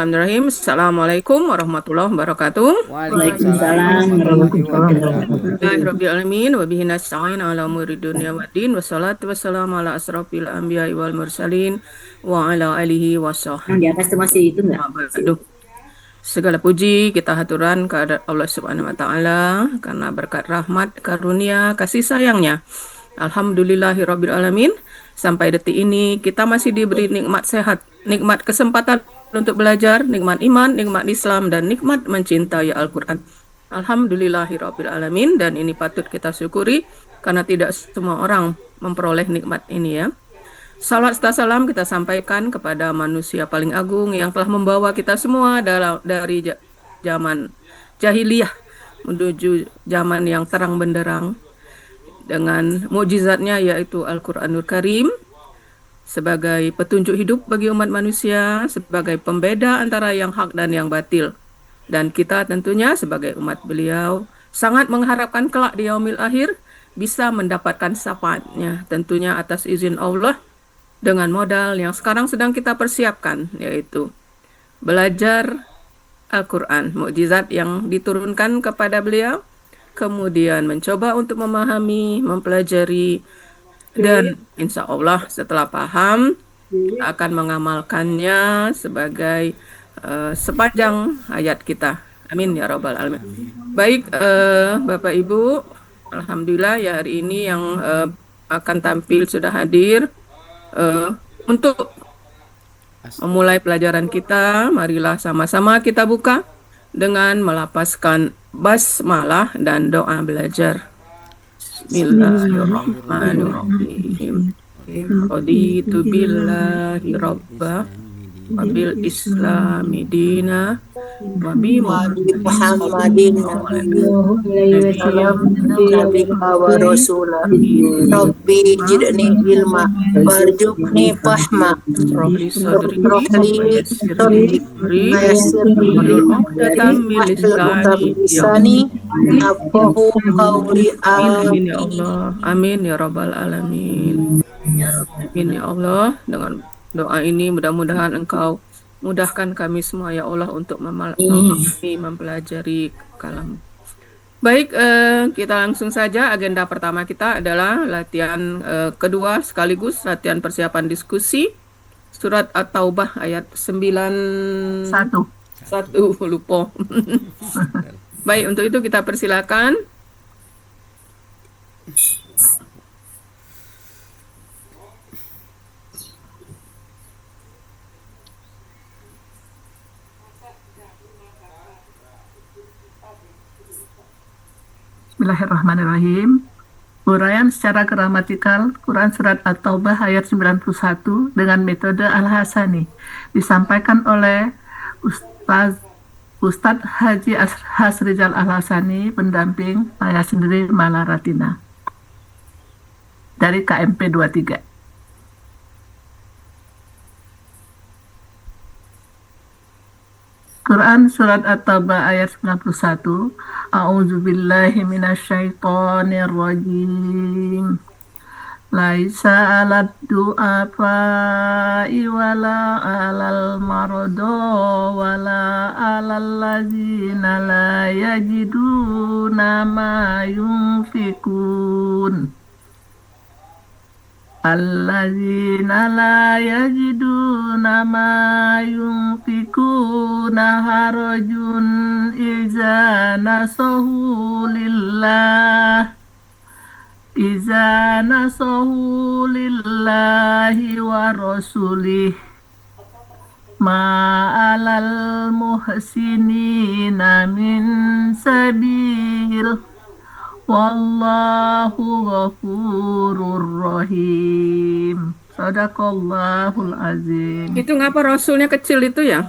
Bismillahirrahmanirrahim. Assalamualaikum warahmatullahi wabarakatuh. Waalaikumsalam Waalaikumsalam warahmatullahi warahmatullahi wabarakatuh. wabarakatuh. Alhamdulillahirrabbilalamin wa bihi nasta'in ala umuri dunya waddin wassalatu wassalamu ala asrofil anbiya'i wal mursalin wa ala alihi wa Yang di atas itu masih itu enggak? sahbihi. Segala puji kita haturan kepada Allah Subhanahu wa taala karena berkat rahmat, karunia, kasih sayangnya. Alhamdulillahirabbil alamin. Sampai detik ini kita masih diberi nikmat sehat, nikmat kesempatan untuk belajar, nikmat iman, nikmat Islam dan nikmat mencintai Al-Qur'an. Alhamdulillahirabbil alamin, dan ini patut kita syukuri karena tidak semua orang memperoleh nikmat ini ya. Salawat serta salam kita sampaikan kepada manusia paling agung yang telah membawa kita semua dari zaman jahiliyah menuju zaman yang terang benderang dengan mukjizatnya yaitu Al-Qur'anul Karim sebagai petunjuk hidup bagi umat manusia, sebagai pembeda antara yang hak dan yang batil. Dan kita tentunya sebagai umat beliau sangat mengharapkan kelak di yaumil akhir bisa mendapatkan syafaatnya, tentunya atas izin Allah dengan modal yang sekarang sedang kita persiapkan, yaitu belajar Al-Quran, mukjizat yang diturunkan kepada beliau, kemudian mencoba untuk memahami, mempelajari, dan insya Allah setelah paham akan mengamalkannya sebagai sepanjang hayat kita. Amin ya rabbal alamin. Baik, Bapak Ibu, alhamdulillah ya hari ini yang akan tampil sudah hadir untuk memulai pelajaran kita. Marilah sama-sama kita buka dengan melapaskan basmalah dan doa belajar. Bismillahirrahmanirrahim. Raditu billahi rabba wa bil islami dina wa bi Muhammadin nabiyya wa rasula Rabbi jidni ilma warzuqni fahma Rohli sadri rohli sadri wahlul uqdatam min lisani afqahu qawli. Amin ya Allah. Amin ya rabbal alamin. Amin ya Allah. Dengan doa ini mudah-mudahan Engkau mudahkan kami semua ya Allah untuk memahami, mempelajari kalam. Baik, kita langsung saja. Agenda pertama kita adalah latihan kedua sekaligus latihan persiapan diskusi surat At-Taubah ayat 91. Lupa. Baik, untuk itu kita persilakan. Bismillahirrahmanirrahim. Uraian secara gramatikal Quran Surat At-Taubah ayat 91 dengan metode Al-Hasani disampaikan oleh Ustadz Haji Hasrizal Al-Hasani, pendamping saya sendiri Malaratina dari KMP 23. Quran Surat At-Taubah ayat 91. A'udzubillahi minasyaitonirrajim. Laisa alat du'afa'i wala alal marodo wala alal ladzina la yajiduna ma yunfikun. Alladzina la yajiduna ma yunfikuna harajun iza nasahu lillahi wa rasulih ma'alal muhsinina min sabil wallahu ghafurur rahim. Sadaqallahul azim. Itu ngapa rasulnya kecil itu ya?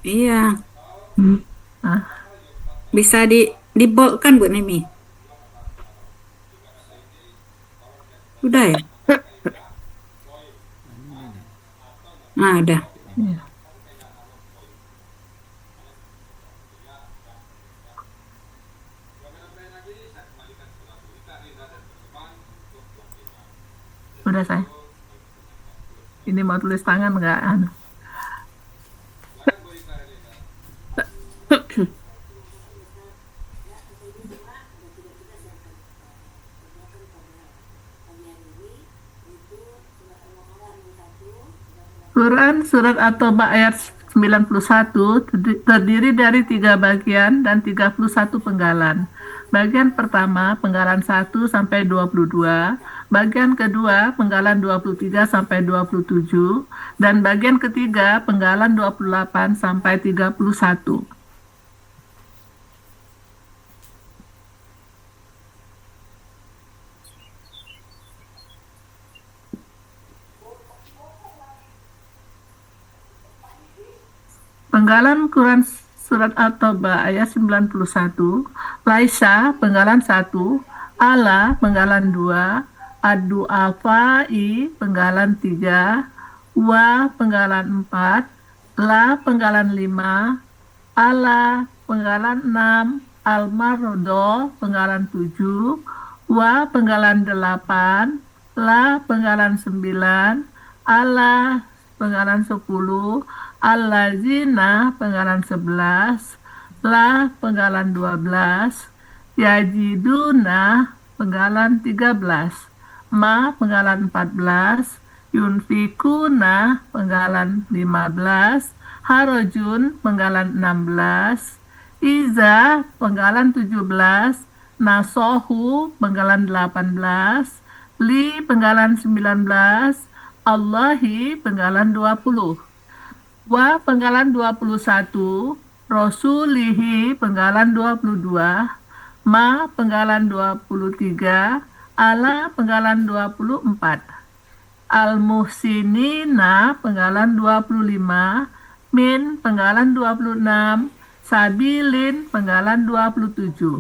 Iya, Ah, bisa di-bold kan Bu Nemi? Udah ya? Nah, udah. iya. Udah saya. Ini mau tulis tangan nggak? Quran Surat At-Taubah ayat 91 terdiri dari 3 bagian dan 31 penggalan. Bagian pertama penggalan 1 sampai 22, bagian kedua penggalan 23 sampai 27, dan bagian ketiga penggalan 28 sampai 31. Penggalan Quran Surat At-Taubah ayat 91, Laisa penggalan 1, Ala penggalan 2, Ad-Du'afai penggalan 3, Wa penggalan 4, La penggalan 5, Ala penggalan 6, Al-Mardo penggalan 7, Wa penggalan 8, La penggalan 9, Ala penggalan 10, Al-lazina penggalan 11, La penggalan 12, Yajiduna penggalan 13, Ma penggalan 14, Yunfikuna penggalan 15, Harojun penggalan 16, Iza penggalan 17, Nasohu penggalan 18, Li penggalan 19, Allahi penggalan 20, Wa penggalan 21, Rasulihi penggalan 22, Ma penggalan 23, Ala penggalan 24, Al-Muhsinina penggalan 25, Min penggalan 26, Sabilin penggalan 27,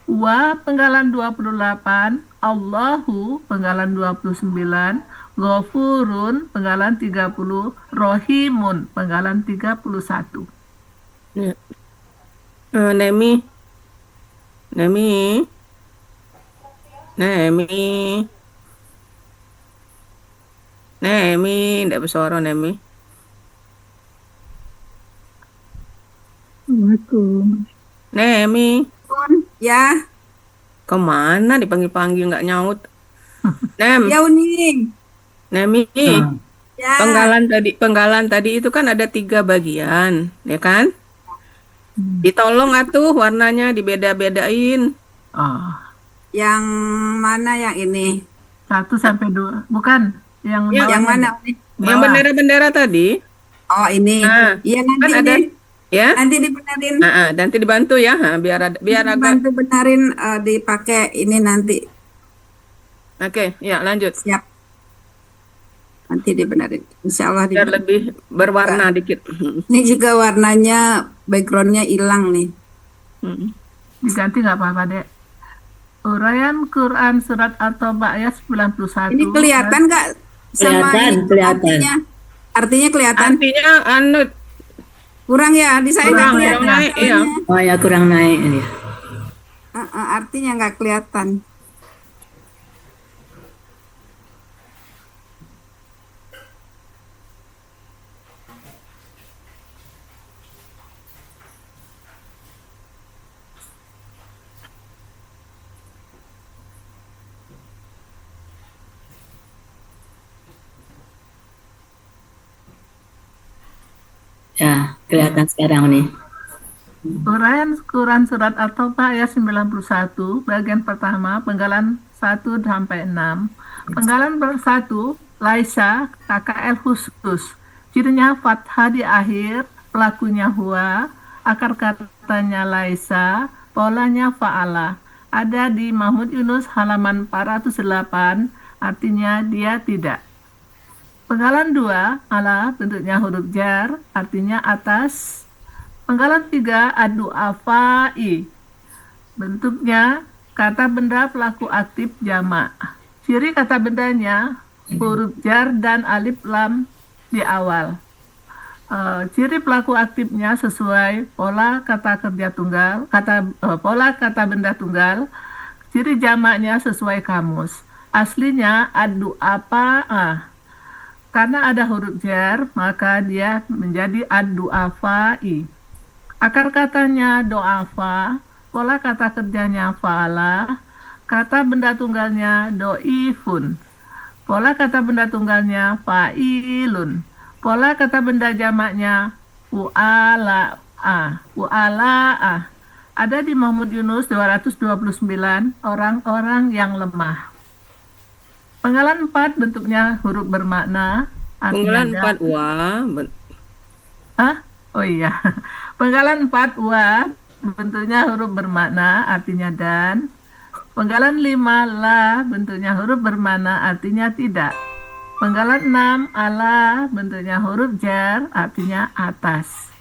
Wa penggalan 28, Allahu penggalan 29, Ghafurun penggalan 30, Rohimun penggalan 31. Ya. Nemi, Nemi, Nemi, Nemi, tidak bersuara Nemi. Assalamualaikum. Nemi, Ya, kemana dipanggil-panggil nggak nyaut? Nem, ya Uni. Nemi, Ya. penggalan tadi itu kan ada 3 bagian, ya kan? Ditolong atuh warnanya dibeda-bedain. Oh, Yang mana yang ini? 1 sampai 2. Bukan, yang Ya, bawah. Yang mana Uni? Yang Bawah. bendera-bendera tadi, Oh, ini. Nah, Iya, kan nanti ada, deh. ya? Nanti dibenerin. Nanti dibantu ya, biar agak. Bantu benerin dipakai ini nanti. Oke, ya lanjut. Siap. Nanti dibenerin. Insya Allah Biar dibenerin. lebih berwarna dikit. Ini juga warnanya backgroundnya hilang nih. Diganti nggak apa-apa, Dek. Uraian Quran Surat At-Taubah ayat 91. Ini kelihatan nggak sama Kelihatan. artinya? Artinya kelihatan? Artinya anu Kurang ya, di saya nggak kurang kelihatan. naik, iya. Oh ya, kurang naik ini. Artinya nggak kelihatan. Ya, kelihatan sekarang nih. Uraian Quran Surat At-Taubah ayat 91, bagian pertama, penggalan 1 sampai 6. Penggalan 1, Laisa, KKL khusus. Cirinya fathah di akhir, pelakunya huwa, akar katanya Laisa, polanya fa'ala. Ada di Mahmud Yunus halaman 408, artinya dia tidak. Penggalan 2, ala bentuknya huruf jar, artinya atas. Penggalan 3, ad-du'afai. Bentuknya kata benda pelaku aktif jamak. Ciri kata bendanya huruf jar dan alif lam di awal. Ciri pelaku aktifnya sesuai pola kata kerja tunggal, pola kata benda tunggal. Ciri jamaknya sesuai kamus. Aslinya ad-du'afa. Karena ada huruf jar, maka dia menjadi ad-du'afai. Akar katanya do'afa, pola kata kerjanya fa'ala, kata benda tunggalnya do'ifun, pola kata benda tunggalnya fa'ilun, Pola kata benda jamaknya u'ala'ah. Ada di Muhammad Yunus 229 orang-orang yang lemah. Penggalan 4 bentuknya huruf bermakna, artinya Penggalan 4 wa. Oh iya. Penggalan 4 wa bentuknya huruf bermakna, artinya dan. Penggalan 5 la bentuknya huruf bermakna, artinya tidak. Penggalan 6 ala bentuknya huruf jar, artinya atas.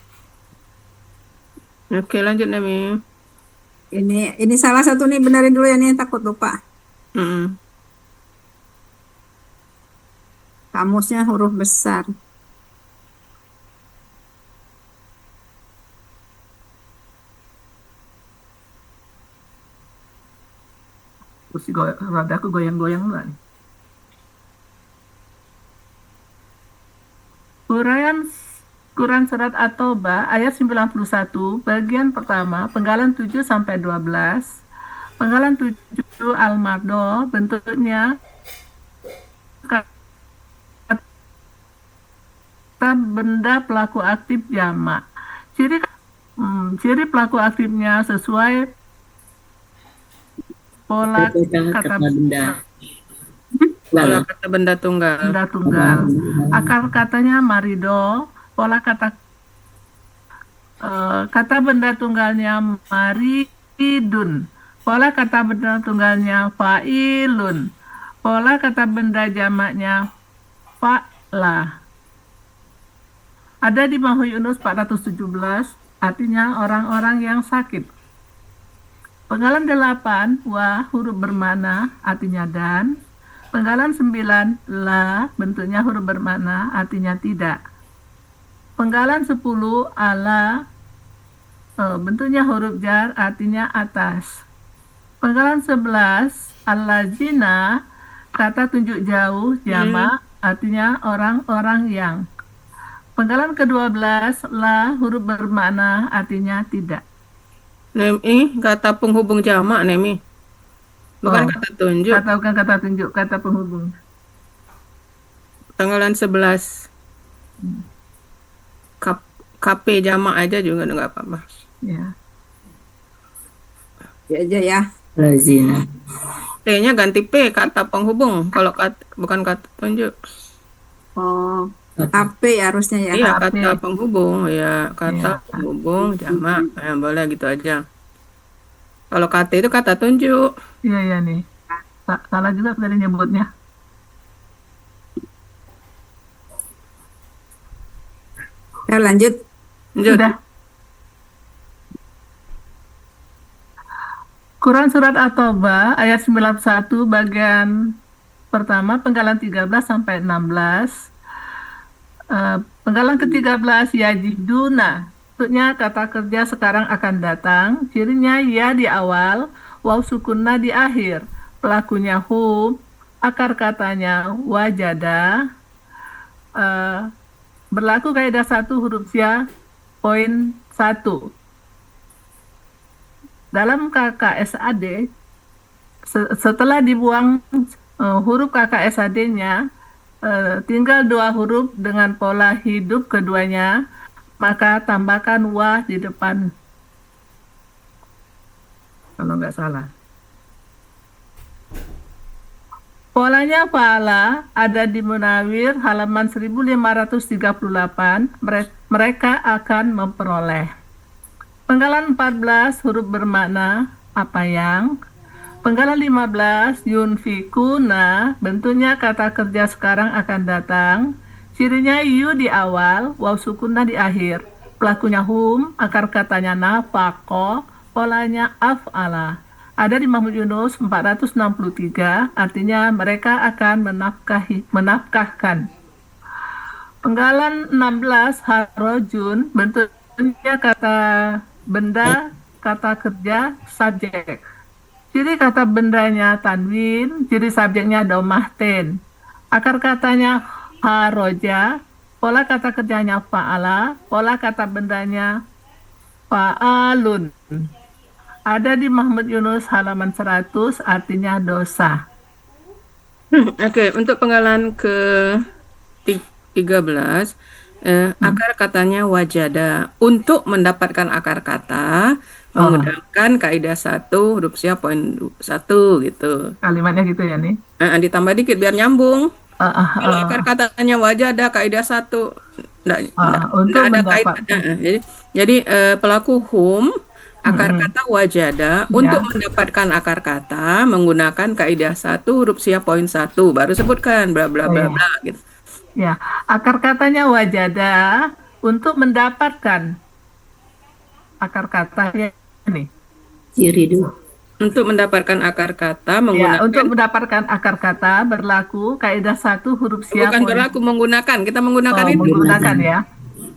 Oke, lanjut Nemi. Ini salah satu nih, benerin dulu ya nih, takut lupa. Mm-mm. Kamusnya huruf besar. Terus rada aku goyang-goyang lah nih. Uraian Quran Surat At-Taubah ayat 91 bagian pertama penggalan 7 sampai 12. Penggalan 7 Al-Mardo bentuknya kata benda pelaku aktif jamak. Ciri pelaku aktifnya sesuai pola Kata benda. Pola Lalu. kata benda tunggal. benda tunggal. Akar katanya marido, pola kata benda tunggalnya maridun, pola kata benda tunggalnya fa'ilun, pola kata benda jamaknya fa'la. Ada di Mahu Yunus 417, artinya orang-orang yang sakit. Penggalan 8, wa huruf bermakna, artinya dan. Penggalan 9, la bentuknya huruf bermakna, artinya tidak. Penggalan 10, ala bentuknya huruf jar, artinya atas. Penggalan 11, allazina, kata tunjuk jauh, jamak, artinya orang-orang yang. Penggalan ke-12, la huruf bermakna, artinya tidak. Nemi, kata penghubung jamak Nemi. Bukan kata tunjuk. Bukan kata tunjuk, kata penghubung. Penggalan 11. KP jamak aja juga nggak apa-apa. Ya. Ya aja ya. Lazina. T-nya ganti P, kata penghubung. Kalau bukan kata tunjuk. Oh, HP harusnya ya. Iya, HP. kata penghubung. Ya, kata Iya. penghubung jamak. Ya, boleh gitu aja. Kalau kata itu kata tunjuk. Iya nih. Salah juga tadi nyebutnya. Ya, lanjut. Lanjut. Sudah. Quran Surat At-Taubah ayat 91 bagian pertama penggalan 13 sampai 16. Penggalan ke-13 yajiduna. Maksudnya kata kerja sekarang akan datang. Cirinya ya di awal, waw sukunna di akhir. Pelakunya hum, akar katanya wajada. Berlaku kaidah 1 huruf ya, poin 1. Dalam KKSAD, setelah dibuang huruf KKSAD-nya, tinggal 2 huruf dengan pola hidup keduanya, maka tambahkan wa di depan. Kalau nggak salah. Polanya fa'ala ada di Munawir halaman 1538. Mereka akan memperoleh. Penggalan 14 huruf bermakna apa yang. Penggalan 15 yunfikuna bentuknya kata kerja sekarang akan datang. Cirinya yu di awal, waw sukunna di akhir. Pelakunya hum, akar katanya nafaqo, polanya af'ala. Ada di Muhammad Yunus 463, artinya mereka akan menafkahkan. Penggalan 16 harojun bentuknya kata benda, kata kerja, subjek. Ciri kata bendanya tanwin, ciri subjeknya domah ten. Akar katanya haroja, pola kata kerjanya fa'ala, pola kata bendanya fa'alun. Ada di Muhammad Yunus halaman 100, artinya dosa. Oke, untuk penggalan 13, akar katanya wajada. Untuk mendapatkan akar kata, Oh, menggunakan kaidah 1 huruf siap poin 1 gitu. kalimatnya gitu ya nih. Ditambah dikit biar nyambung. Ah, ah, Kalau akar ah, katanya wajada kaidah 1, enggak untuk ada kaidah. mendapatkan. Jadi pelaku hum akar Mm-mm. kata wajada untuk Ya, mendapatkan akar kata menggunakan kaidah 1 huruf siap poin 1 baru sebutkan bla bla oh bla ya, bla gitu. ya. Akar katanya wajada untuk mendapatkan akar katanya nih. Ciri dulu. Untuk mendapatkan akar kata Ya, menggunakan untuk mendapatkan akar kata berlaku kaidah 1 huruf siap bukan poin. berlaku menggunakan kita menggunakan Oh, itu. menggunakan Menggunakan. ya.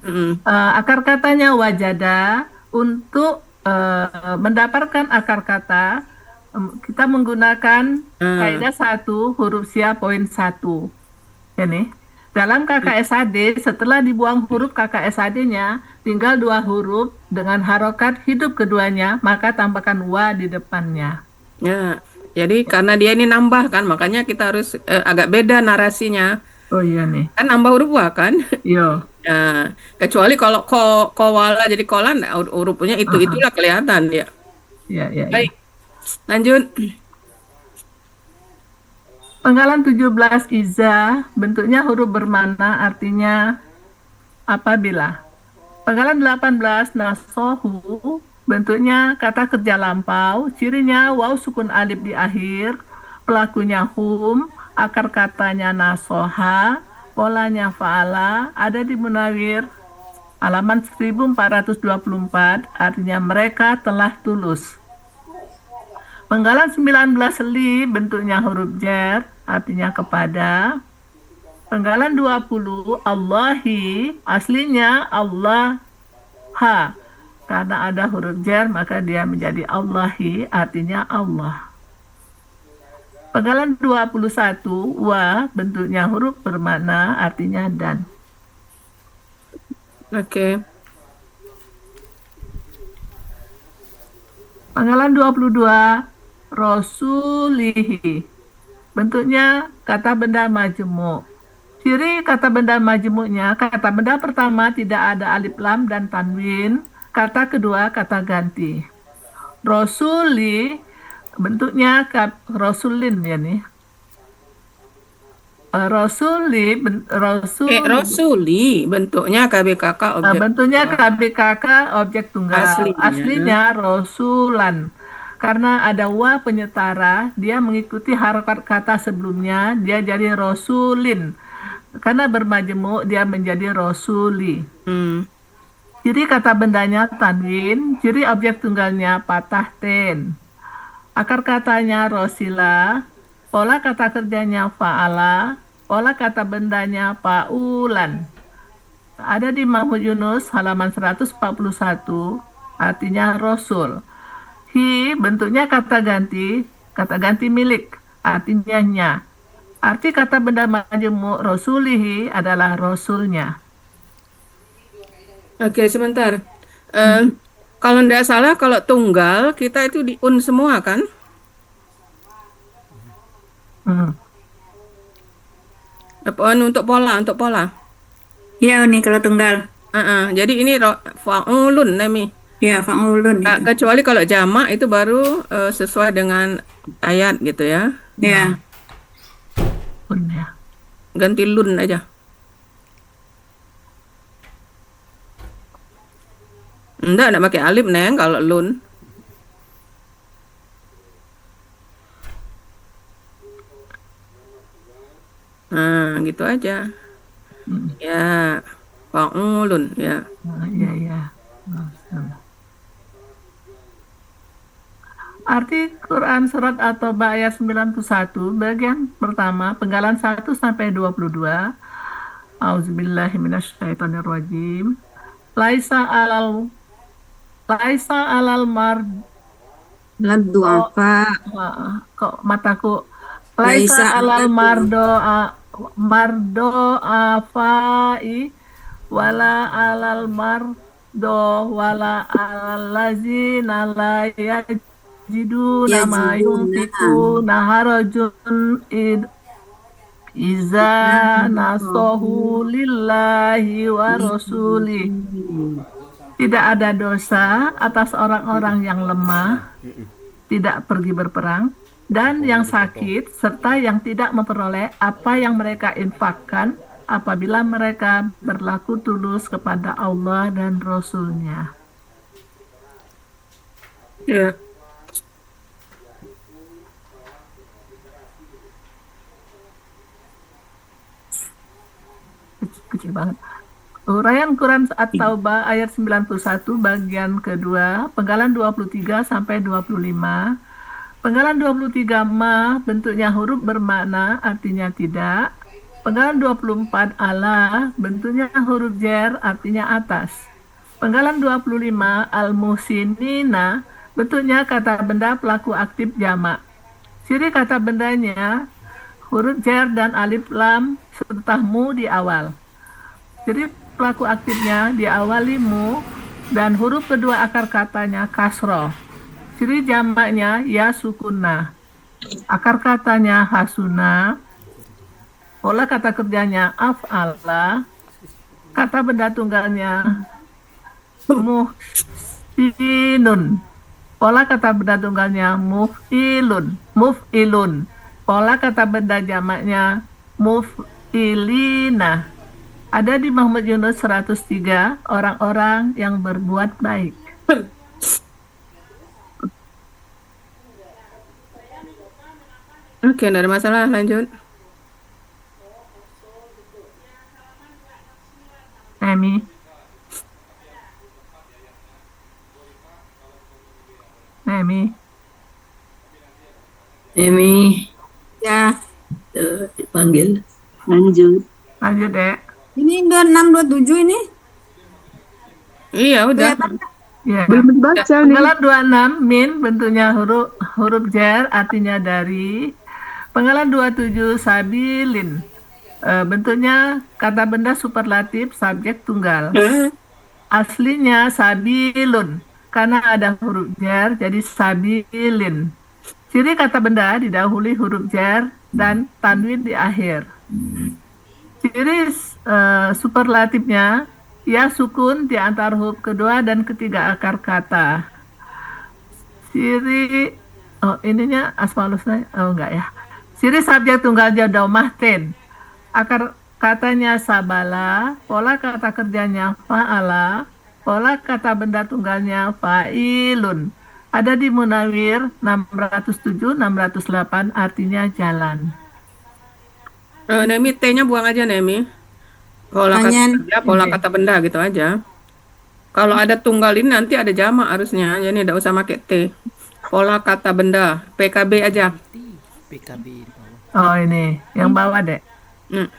Mm. Akar katanya wajada untuk mendapatkan akar kata kita menggunakan Ah, kaidah 1 huruf siap poin 1. Ya nih. Dalam KKSAD, setelah dibuang huruf KKSAD-nya, tinggal dua huruf dengan harokat hidup keduanya, maka tambahkan wa di depannya. ya. Jadi karena dia ini nambah kan, makanya kita harus agak beda narasinya. Oh iya nih. Kan nambah huruf wa kan. Yo. Nah, kecuali kalau kowala jadi kolan, hurufnya itu Aha. itulah kelihatan dia. Ya, ya, Baik, ya. lanjut. Penggalan 17 iza, bentuknya huruf bermana, artinya apabila. Penggalan 18 nasohu, bentuknya kata kerja lampau, cirinya waw sukun alif di akhir, pelakunya hum, akar katanya nasoha, polanya fa'ala, ada di Munawir, halaman 1424, artinya mereka telah tulus. Penggalan 19 li, bentuknya huruf jar, artinya kepada. Penggalan 20 Allahi, aslinya Allah ha. Karena ada huruf jar, maka dia menjadi Allahi, artinya Allah. Penggalan 21 wa, bentuknya huruf bermakna, artinya dan. Oke. Penggalan 22 Rasulihi, bentuknya kata benda majemuk. Ciri kata benda majemuknya, kata benda pertama tidak ada alif lam dan tanwin, kata kedua kata ganti. Rasuli bentuknya rasulin ya nih. Rasul Rasuli bentuknya KBKK objek bentuknya KBKK objek tunggal. aslinya. Aslinya rasulan. Karena ada wa penyetara, dia mengikuti harokat kata sebelumnya, dia jadi rasulin. Karena bermajemuk, dia menjadi rasuli. Hmm. Ciri kata bendanya tanwin, ciri objek tunggalnya patah ten. Akar katanya rosila, pola kata kerjanya fa'ala, pola kata bendanya fa'ulan. Ada di Mahmud Yunus halaman 141, artinya rasul. Hi bentuknya kata ganti milik, artinya nya. Arti kata benda majemuk rasulihi adalah rasulnya. Oke, sebentar. Eh, Mhm. kalau tidak salah, kalau tunggal kita itu di un semua kan? Hmm. Untuk pola, untuk pola. Ya, nih kalau tunggal. Jadi ini faulun nami. Ya, fa'ulun itu. Kecuali kalau jamak itu baru sesuai dengan ayat gitu ya. Ya, Pun ya. Ganti lun aja. Enggak pakai alif neng kalau lun. Nah, gitu aja. Hmm. Ya, faulun ya. Nah, iya, iya. Arti Quran Surat At-Taubah ayat 91, bagian pertama, penggalan 1 sampai 22. Auzubillahiminasyaitonirrajim. Laisa alal Laisa alal lagu apa? kok mataku. Laisa Laisa alal aladu. mardo afai wala alal mardo wala alal lazina la yajidu Ya nama jiduna. yunfiku naharajun Iza nasohu lillahi wa rasulih. Tidak ada dosa atas orang-orang yang lemah, tidak pergi berperang, dan yang sakit, serta yang tidak memperoleh apa yang mereka infakkan apabila mereka berlaku tulus kepada Allah dan Rasul-Nya. Ya. Kecil banget. Uraian Quran At-Taubah ayat 91 bagian kedua, penggalan 23 sampai 25. Penggalan 23 ma bentuknya huruf bermakna artinya tidak. Penggalan 24 ala bentuknya huruf jar artinya atas. Penggalan 25 al-muhsinina bentuknya kata benda pelaku aktif jamak. Ciri kata bendanya huruf jar dan alif lam serta mu di awal. Jadi pelaku aktifnya diawali mu dan huruf kedua akar katanya kasroh. Ciri jamaknya ya sukunna. Akar katanya hasuna. Pola kata kerjanya af'ala. Kata benda tunggalnya muhsinun. Pola kata benda tunggalnya muf'ilun. Pola kata benda jamaknya muf'ilina. Ada di Muhammad Yunus 103 orang-orang yang berbuat baik. Oke, nggak ada masalah, lanjut. Emi, Emi, Emi, Ya, dipanggil. Lanjut. lanjut dek. ini 26, 27 ini. Iya, udah. Kelihatan Ya. Belum dibaca nih. Penggalan 26 min bentuknya huruf jar artinya dari. Penggalan 27 sabilin bentuknya kata benda superlatif subjek tunggal. Aslinya sabilun karena ada huruf jar jadi sabilin. Ciri kata benda didahului huruf jar dan tanwin di akhir. Ciri superlatifnya ya sukun di antara huruf kedua dan ketiga akar kata. Ciri ininya asmaul husna enggak ya. Ciri subjek tunggalnya domah ten. Akar katanya sabala, pola kata kerjanya fa'ala, pola kata benda tunggalnya fa'ilun. Ada di Munawir 607 608 artinya jalan. Nemi, T-nya buang aja, Nemi. Pola kata Pertanyaan. kerja, pola kata benda gitu aja. Kalau ada tunggal ini nanti ada jamak harusnya, jadi tidak usah pakai T. Pola kata benda, PKB aja. PKB di bawah. Oh ini, yang bawah dek, Hmm.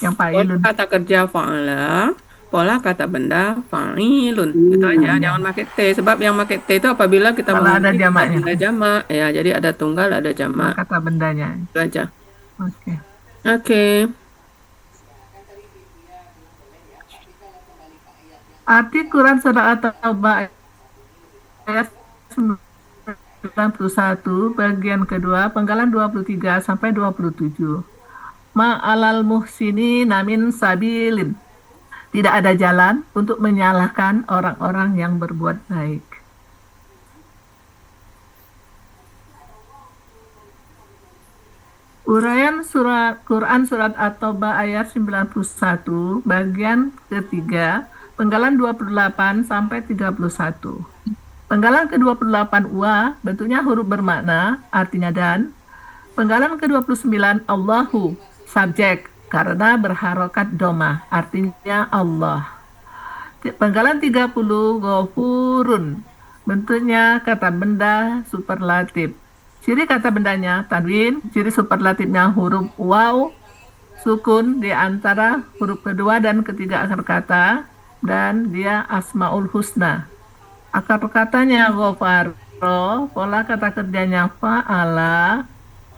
yang Pola fa'ilun. kata kerja fa'ala, pola kata benda fa'ilun. Gitu aja, jangan pakai T. Sebab yang pakai T itu apabila kita Kalau ada mengerti jamaknya. ada jamak. Ya, jadi ada tunggal, ada jamak. Kata bendanya. Itu aja. Oke. Oke. Arti Quran Surah At-Taubah ayat 91 bagian kedua penggalan 23 sampai 27. Ma'alal muhsini namin sabilin. Tidak ada jalan untuk menyalahkan orang-orang yang berbuat baik. Uraian Quran Surat At-Taubah ayat 91 bagian ketiga penggalan 28 sampai 31. Penggalan ke-28 wa bentuknya huruf bermakna artinya dan. Penggalan ke-29 Allahu subjek karena berharokat doma artinya Allah. Penggalan 30 ghafurun bentuknya kata benda superlatif. Ciri kata bendanya tanwin, ciri superlatifnya huruf waw, sukun di antara huruf kedua dan ketiga akar kata, dan dia asmaul husna. Akar katanya ghafaro, pola kata kerjanya fa'ala,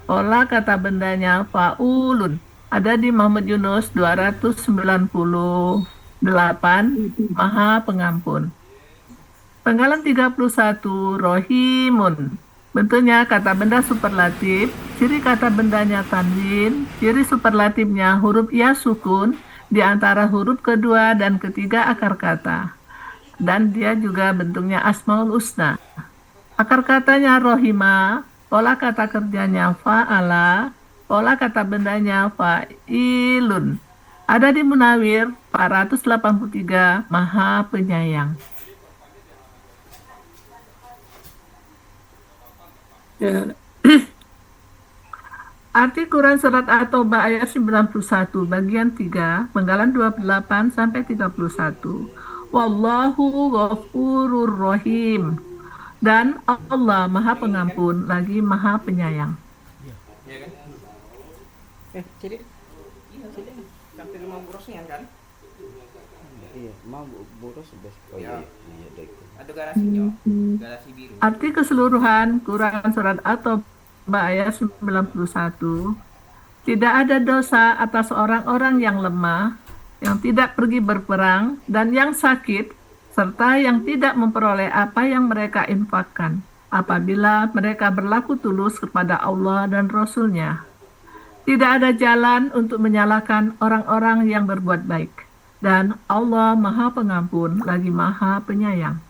pola kata bendanya fa'ulun. Ada di Muhammad Yunus 298, Maha Pengampun. Penggalan 31 rohimun. Bentuknya kata benda superlatif, ciri kata bendanya tanwin, ciri superlatifnya huruf ya sukun di antara huruf kedua dan ketiga akar kata. Dan dia juga bentuknya asmaul husna. Akar katanya rohima, pola kata kerjanya fa'ala, pola kata bendanya fa'ilun. Ada di Munawir 483 Maha Penyayang. Ya. Arti Quran Surat At-Taubah ayat 91 bagian 3 penggalan 28 sampai 31. Wallahu ghafurur rahim. Dan Allah Maha Pengampun lagi Maha Penyayang. Jadi sampai rumah borosnya kan? Iya, mau boros bos. Oh iya, iya dek. Ada garasinya, garasi biru. Arti keseluruhan Quran Surat At-Taubah ayat 91. Tidak ada dosa atas orang-orang yang lemah, yang tidak pergi berperang, dan yang sakit, serta yang tidak memperoleh apa yang mereka infakkan, apabila mereka berlaku tulus kepada Allah dan Rasul-Nya. Tidak ada jalan untuk menyalahkan orang-orang yang berbuat baik. Dan Allah Maha Pengampun lagi Maha Penyayang.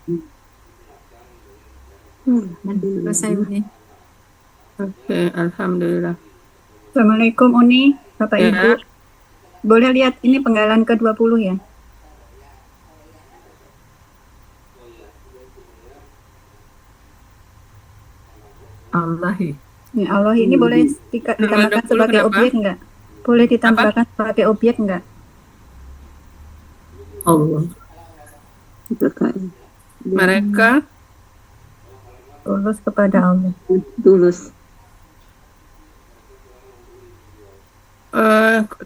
Selesai Uni. Oke, alhamdulillah. Assalamualaikum Uni, Bapak Ya. Ibu. Boleh lihat ini penggalan ke-20 ya? Allahi. Ya Allah, ini boleh ditambahkan 20 sebagai kenapa? objek enggak? Boleh ditambahkan sebagai objek enggak? Allah. PKL. Mereka Tulus kepada Allah. Tulus.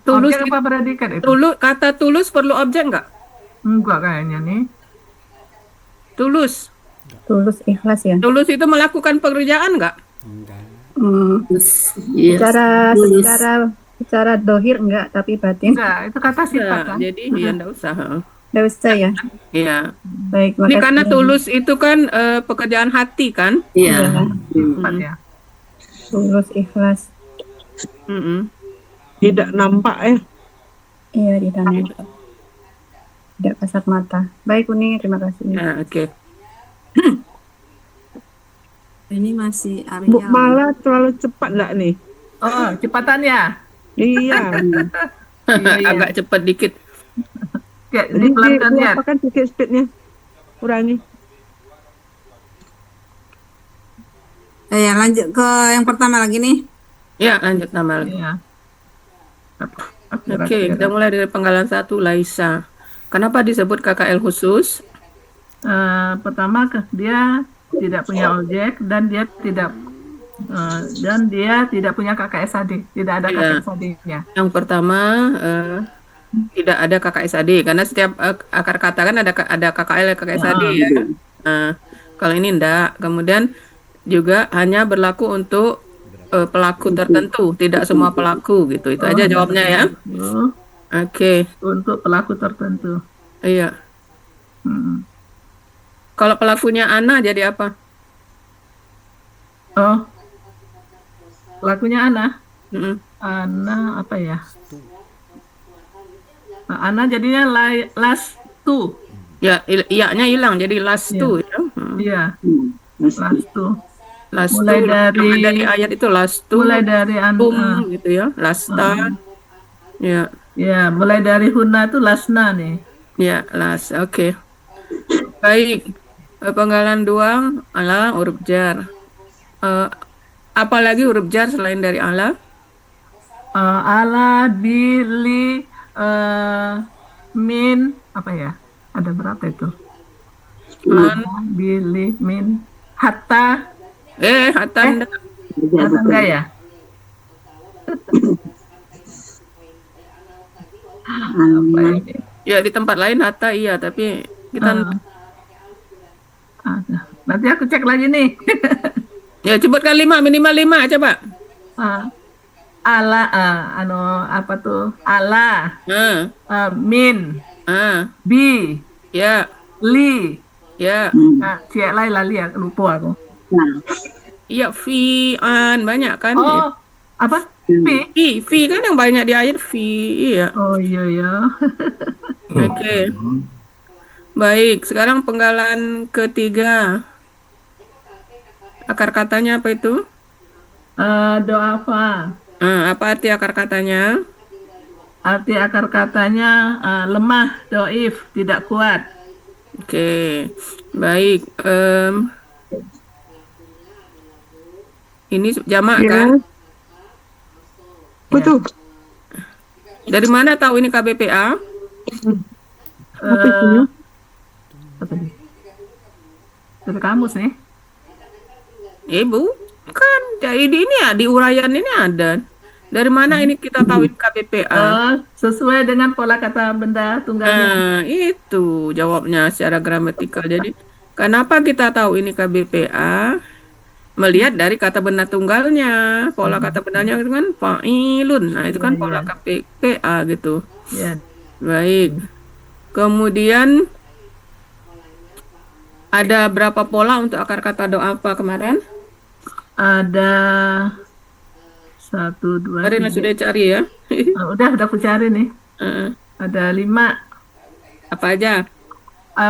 tulus Objek apa predikat itu? kata tulus perlu objek nggak? Enggak kayaknya nih. Tulus. Tulus ikhlas ya. Tulus itu melakukan pekerjaan nggak? Enggak. Iya. Tulus. Secara dohir enggak, tapi batin Enggak, itu kata sifat kan? Jadi ya nggak usah. enggak usah ya. Iya. Baik, Ini makasih. karena tulus itu kan pekerjaan hati kan? Iya. Sifat ya. Tulus ikhlas. Mm-mm. Tidak nampak ya. Iya, di dalam. Tidak kasat mata. Baik Uni, terima kasih. Ya, oke. Ini masih Bu, malah terlalu cepat enggak nih? Oh, cepatannya. Iya. Iya. Agak cepat dikit. Ya, Jadi dipelankan ya. diapakan sedikit speednya? Kurangi. Ya, lanjut ke yang pertama lagi nih. Ya, lanjut nama lagi. Iya. Oke, kita mulai dari penggalan 1 Laisa. Kenapa disebut KKL khusus? Pertama dia tidak punya objek dan dia tidak punya KKSAD, tidak ada Iya. KKSAD-nya. Yang pertama tidak ada KKSAD karena setiap akar kata kan ada KKL KKSAD ya. Kalau ini enggak. Kemudian juga hanya berlaku untuk pelaku tertentu, tidak semua pelaku gitu. Itu aja jawabnya ya. Oke. Untuk pelaku tertentu. Iya. Hmm. Kalau pelakunya Ana jadi apa? Oh, pelakunya Ana. Mm-mm. Ana apa ya? Nah, Ana jadinya last two. Ya, iya-nya hilang jadi last Iya. two ya. Iya, Mas, last two. Last Mulai two dari- yang ada di ayat itu last two, Mulai dari gitu ya, last start. Ya, ya, mulai dari Huna tuh lasna nih. ya, last. Oke. Baik. Penggalan 2 ala huruf jar. Apalagi huruf jar selain dari ala? Ala, bili, min, apa ya? Ada berapa itu? Man, Bili, min, hatta, hatta enggak. hatta enggak ya? Apa ini? Ya di tempat lain hatta iya, tapi kita Ada. Nanti aku cek lagi nih. ya sebutkan 5 minimal 5 coba. Ala, apa tuh? Ala, min, bi, Ya, li. ya. Cek lain lali ya, lupa aku. nah, Iya, fi'an banyak kan? Oh, apa? Fi? Fi kan yang banyak di ayat fi. Iya. Oh iya ya. Oke. Baik, sekarang penggalan ketiga. Akar katanya apa itu? Doa fa. Apa arti akar katanya? Arti akar katanya lemah, doif, tidak kuat. Oke. Baik. Ini jamak kan? Ya. Betul. Dari mana tahu ini KBPA? Apa itu ya? Apa tadi? Dari kamus nih. Ibu, kan jadi ini ya di uraian ini ada. Dari mana ini kita tahu ini KBPA? Sesuai dengan pola kata benda tunggalnya. Itu jawabnya secara gramatikal. Jadi, kenapa kita tahu ini KBPA? Melihat dari kata benda tunggalnya. Pola kata bendanya itu kan fa'ilun. Nah, itu kan Iya, pola iya. KBPA gitu. Ya, Baik. Kemudian ada berapa pola untuk akar kata doa apa kemarin? ada 1, 2, Kemarin 3. sudah cari ya. Udah aku cari nih. Heeh. Ada 5. Apa aja?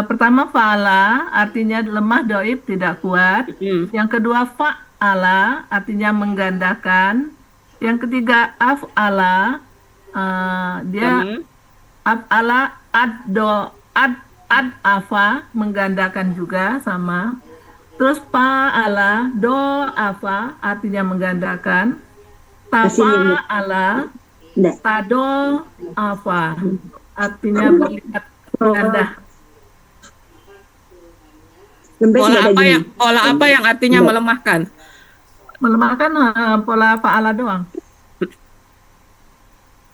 Pertama fa'ala artinya lemah, doib, tidak kuat. Yang kedua fa'ala artinya menggandakan. Yang ketiga af'ala dia af'ala ad afa menggandakan juga sama. Terus fa'ala do afa artinya menggandakan. Tafa'ala Nggak. tado afa artinya berlipat ganda. Lembes nggak ada gini. Pola apa yang artinya melemahkan? Melemahkan pola fa'ala doang.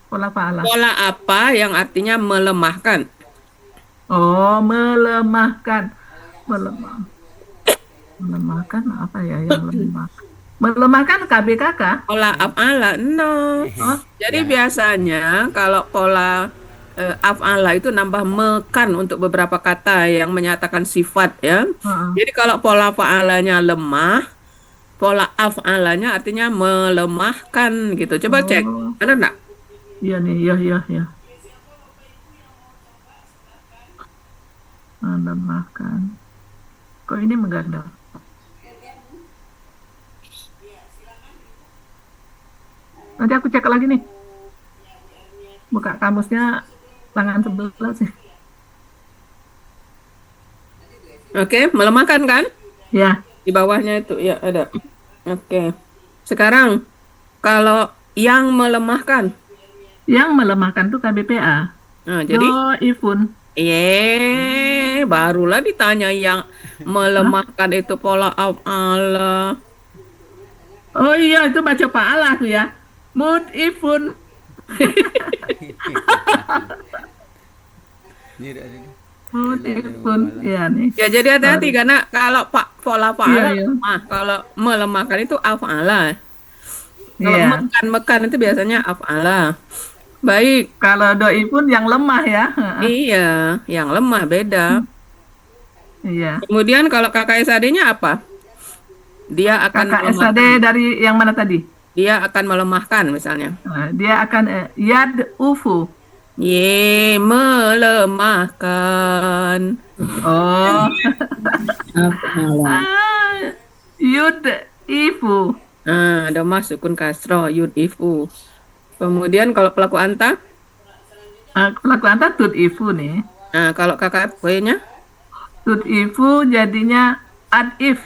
Pola fa'ala. Pola apa yang artinya melemahkan? Oh, melemahkan. Melemahkan apa ya yang lemah? Melemahkan KBKK. Pola af'ala? No. Jadi biasanya kalau pola af'ala itu nambah mekan untuk beberapa kata yang menyatakan sifat ya. Jadi kalau pola fa'alanya lemah, pola af'alanya artinya melemahkan gitu. Coba cek, ada enggak? Iya nih, iya. Melemahkan. Kok ini mengganda? Nanti aku cek lagi nih. Buka kamusnya tangan sebelah sih. Oke, melemahkan kan? Ya, Di bawahnya itu ya ada. Oke. Sekarang kalau yang melemahkan. yang melemahkan tuh KBPA. Nah, jadi Doifun. barulah ditanya yang melemahkan itu pola af'ala. Oh iya, itu baca pa'ala aku ya. Mud'ifun. Mud'ifun. Iya nih. Ya jadi hati-hati karena kalau pola fa'ala Iya. lemah, kalau melemahkan itu af'ala. Kalau Iya. mekan itu biasanya af'ala. Baik, Kalau doifun yang lemah ya. iya, yang lemah beda. Iya. Kemudian kalau KKSAD-nya apa? Dia akan Kakak melemahkan. SAD dari yang mana tadi? Dia akan melemahkan misalnya. Dia akan yad ufu. Melemahkan. Oh. Yud ifu. Ada sukun kasroh yud ifu. Kemudian kalau pelaku anta, Pelaku anta tut ifu nih. kalau KKP-nya, Tut ifu jadinya ad if.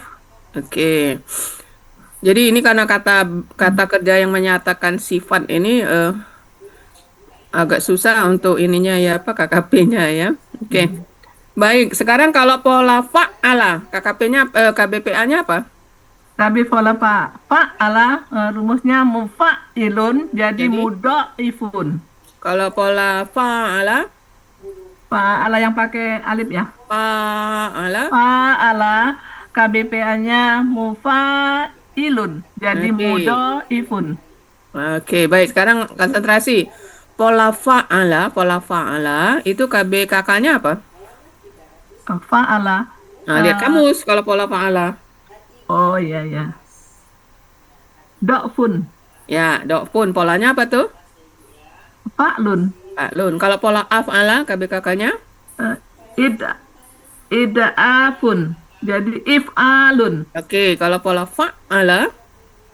oke. Jadi ini karena kata kerja yang menyatakan sifat ini agak susah untuk ininya ya apa KKP-nya ya. Oke. Baik, sekarang kalau pola fa'ala, KBPA-nya apa? Tapi pola fa'ala rumusnya mufa'ilun jadi mudha'ifun. Kalau pola fa'ala, Fa'ala yang pakai alif ya. fa'ala, Fa'ala KBPA-nya mufa'ilun jadi Oke. mudha'ifun. Oke, baik. Sekarang konsentrasi. Pola fa'ala itu KBKK-nya apa? Fa'ala. Nah, lihat kamus kalau pola fa'ala. Oh iya ya. Dofun. Ya, pun polanya apa tuh? Fa'lun. Lun. Kalau pola af'ala KBKK-nya? Eh, ida ida'afun. Jadi if'alun. Oke, kalau pola fa'ala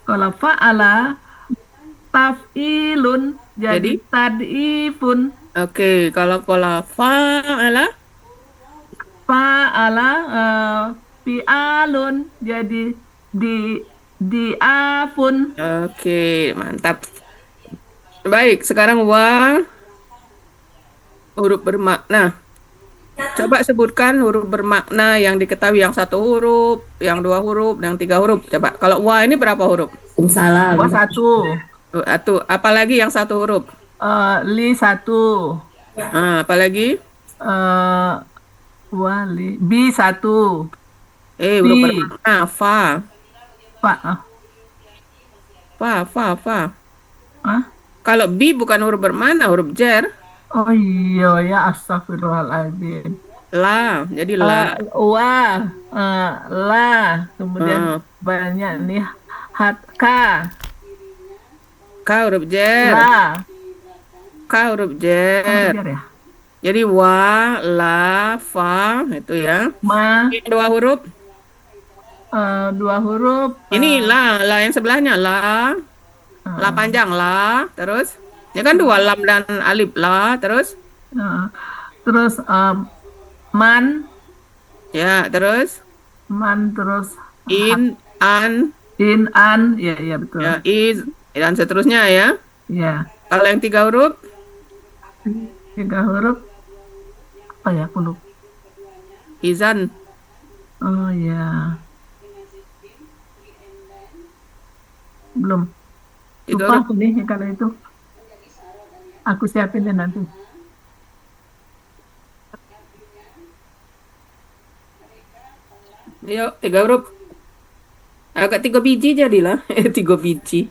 Kalau fa'ala taf'ilun. Jadi jadi tad'ifun. oke, kalau pola fa'ala Fa'ala fi'alun. Jadi di di'afun. oke, mantap. Baik, sekarang wa huruf bermakna. Coba sebutkan huruf bermakna yang diketahui yang satu huruf, yang dua huruf, yang tiga huruf. Coba, kalau wa ini berapa huruf? Salam. Wa satu. Satu. Apalagi yang satu huruf? Li satu. Apalagi? eh Wali. Bi satu. Huruf Fi. bermakna. Fa. Fa. Fa. Ah. Kalau bi bukan huruf bermakna, huruf jer. Oh iya ya, astagfirullahaladzim. La, jadi la. La. Kemudian banyak nih. Ka. Ka huruf jer. La. Ka huruf jer. Ajar ya. Jadi wa, la, fa, itu ya. Ma. Yang dua huruf. Dua huruf. Ini la yang sebelahnya la. La panjang la, terus ini kan dua lam dan alif la, terus Terus man. ya, terus Terus in, an, an. Ya betul. ya, is dan seterusnya ya. Ya. Kalau yang tiga huruf, Tiga huruf. Apa ya, aku lupa. izan. Oh ya. Belum. Tiga Lupa huruf. aku nih kalau itu. Aku siapin deh nanti. Yuk, tiga huruf. Agak tiga biji jadilah. Tiga biji.